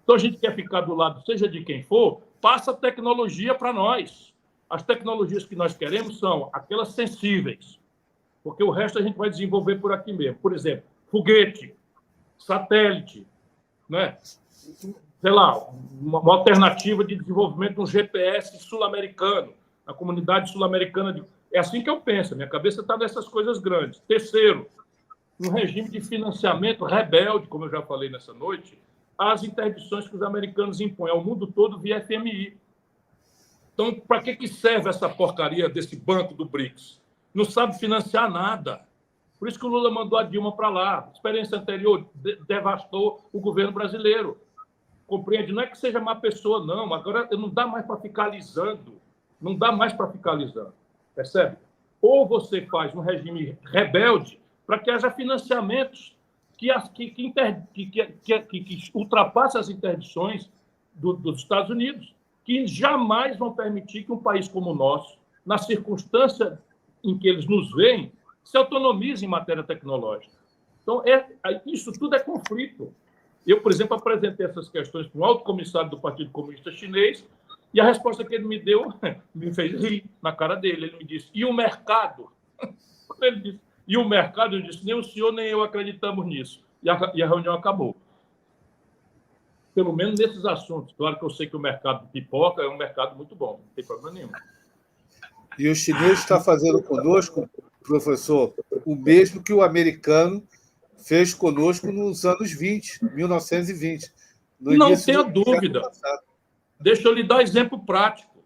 Então, a gente quer ficar do lado, seja de quem for, passa tecnologia para nós. As tecnologias que nós queremos são aquelas sensíveis, porque o resto a gente vai desenvolver por aqui mesmo. Por exemplo, foguete, satélite, né? Sei lá, uma alternativa de desenvolvimento de um GPS sul-americano, a comunidade sul-americana. É assim que eu penso, minha cabeça está nessas coisas grandes. Terceiro, um regime de financiamento rebelde, como eu já falei nessa noite, às interdições que os americanos impõem ao mundo todo via FMI. Então, para que serve essa porcaria desse banco do BRICS? Não sabe financiar nada. Por isso que o Lula mandou a Dilma para lá. A experiência anterior devastou o governo brasileiro. Compreende? Não é que seja má pessoa, não. Agora não dá mais para ficar alisando. Não dá mais para ficar alisando. Percebe? Ou você faz um regime rebelde para que haja financiamentos que ultrapassem as interdições dos Estados Unidos, que jamais vão permitir que um país como o nosso, na circunstância em que eles nos veem, se autonomize em matéria tecnológica. Então, isso tudo é conflito. Eu, por exemplo, apresentei essas questões para um alto comissário do Partido Comunista Chinês e a resposta que ele me deu me fez rir na cara dele. Ele me disse, e o mercado? Ele disse, e o mercado? Eu disse, nem o senhor nem eu acreditamos nisso. E a reunião acabou. Pelo menos nesses assuntos. Claro que eu sei que o mercado de pipoca é um mercado muito bom, não tem problema nenhum. E o chinês está fazendo conosco, professor, o mesmo que o americano fez conosco nos anos 20, 1920. Não tenha dúvida. Deixa eu lhe dar exemplo prático.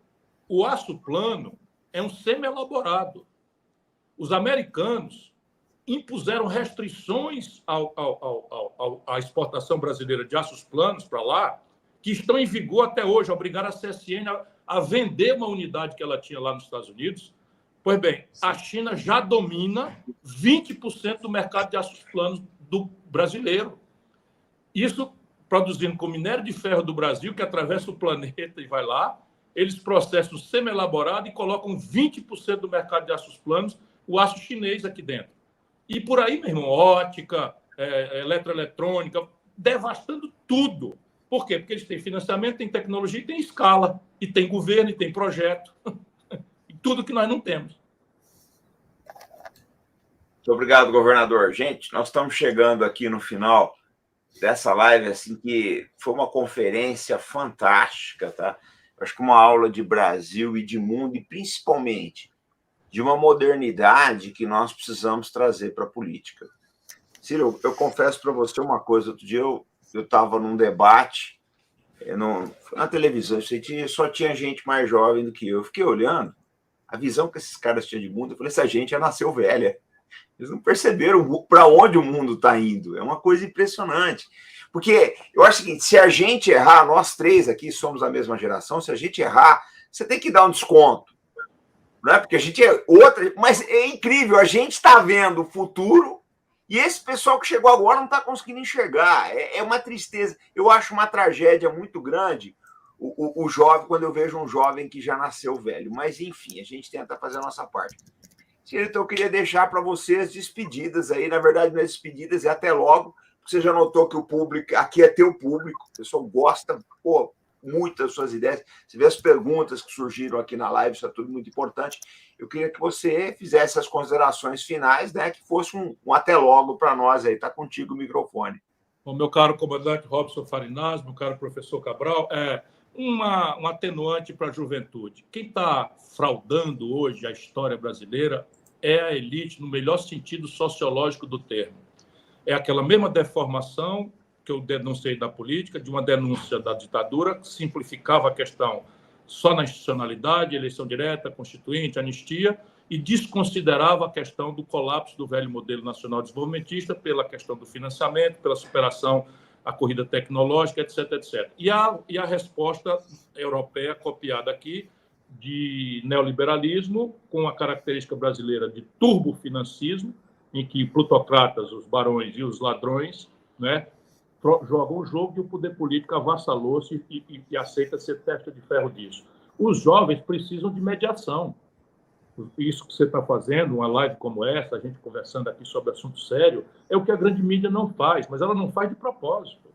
O aço plano é um semi-elaborado. Os americanos impuseram restrições à exportação brasileira de aços planos para lá, que estão em vigor até hoje, obrigaram a CSN a vender uma unidade que ela tinha lá nos Estados Unidos. Pois bem, a China já domina 20% do mercado de aços planos do brasileiro. Isso produzindo com minério de ferro do Brasil, que atravessa o planeta e vai lá, eles processam semi-elaborado e colocam 20% do mercado de aços planos, o aço chinês aqui dentro. E por aí, meu irmão, ótica, eletroeletrônica, devastando tudo. Por quê? Porque eles têm financiamento, têm tecnologia, têm escala, e tem governo, e tem projeto. E tudo que nós não temos. Muito obrigado, governador. Gente, nós estamos chegando aqui no final dessa live, assim, que foi uma conferência fantástica, tá? Acho que uma aula de Brasil e de mundo, e principalmente de uma modernidade que nós precisamos trazer para a política. Ciro, eu confesso para você uma coisa. Outro dia eu estava num debate na televisão, só tinha gente mais jovem do que eu. Fiquei olhando a visão que esses caras tinham de mundo. Eu falei, essa gente já nasceu velha. Eles não perceberam para onde o mundo está indo. É uma coisa impressionante. Porque eu acho o seguinte, se a gente errar, nós três aqui somos a mesma geração, se a gente errar, você tem que dar um desconto. Não é? Porque a gente é outra, mas é incrível, a gente está vendo o futuro e esse pessoal que chegou agora não está conseguindo enxergar. É uma tristeza. Eu acho uma tragédia muito grande o jovem, quando eu vejo um jovem que já nasceu velho. Mas, enfim, a gente tenta fazer a nossa parte. Então, eu queria deixar para você as despedidas aí. Na verdade, minhas despedidas é até logo. Você já notou que o público, aqui é teu público, o pessoal gosta, muito das suas ideias. Você vê as perguntas que surgiram aqui na live, isso é tudo muito importante. Eu queria que você fizesse as considerações finais, né? Que fosse um até logo para nós aí. Está contigo o microfone. Bom, meu caro comandante Robson Farinaz, meu caro professor Cabral, um atenuante para a juventude. Quem está fraudando hoje a história brasileira é a elite, no melhor sentido sociológico do termo. É aquela mesma deformação que eu denunciei da política, de uma denúncia da ditadura, que simplificava a questão só na institucionalidade, eleição direta, constituinte, anistia, e desconsiderava a questão do colapso do velho modelo nacional desenvolvimentista pela questão do financiamento, pela superação à corrida tecnológica, etc., etc. E a resposta europeia copiada aqui de neoliberalismo, com a característica brasileira de turbofinancismo, em que plutocratas, os barões e os ladrões, né, jogam o jogo e o poder político avassalou-se e aceita ser testa de ferro disso. Os jovens precisam de mediação. Isso que você está fazendo, uma live como essa, a gente conversando aqui sobre assunto sério, é o que a grande mídia não faz, mas ela não faz de propósito.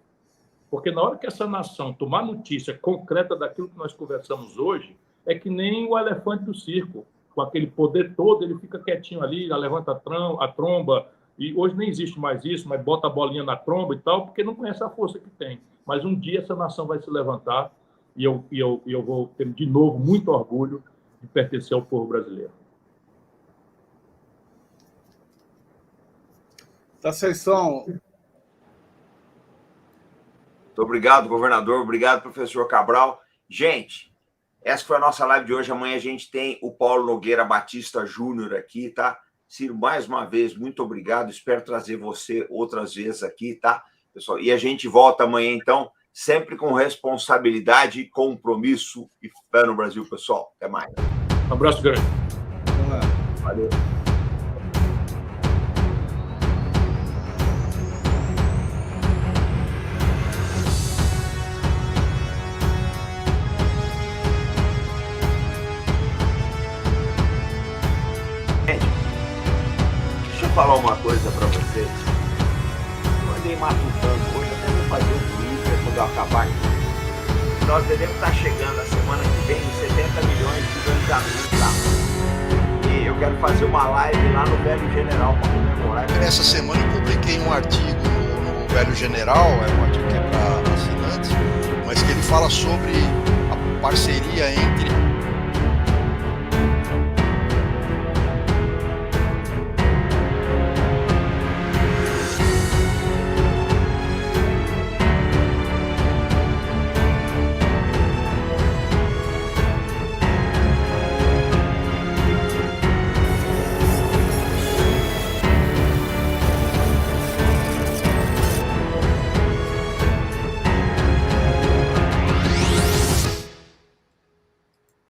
Porque na hora que essa nação tomar notícia concreta daquilo que nós conversamos hoje, é que nem o elefante do circo. Com aquele poder todo, ele fica quietinho ali, levanta a tromba, e hoje nem existe mais isso, mas bota a bolinha na tromba e tal, porque não conhece a força que tem. Mas um dia essa nação vai se levantar e eu vou ter, de novo, muito orgulho de pertencer ao povo brasileiro. Tá, Seição. Muito obrigado, governador. Obrigado, professor Cabral. Gente, essa foi a nossa live de hoje. Amanhã a gente tem o Paulo Nogueira Batista Júnior aqui, tá? Ciro, mais uma vez, muito obrigado. Espero trazer você outras vezes aqui, tá, pessoal? E a gente volta amanhã, então, sempre com responsabilidade, compromisso e fé no Brasil, pessoal. Até mais. Um abraço grande. Valeu. Falar uma coisa para vocês. Eu andei matutando hoje, até vou fazer um Twitter quando eu acabar aqui. Nós devemos estar chegando a semana que vem em 70 milhões de visualizações lá. E eu quero fazer uma live lá no Velho General para comemorar. Essa semana eu publiquei um artigo no Velho General, é um artigo que é para assinantes, mas que ele fala sobre a parceria entre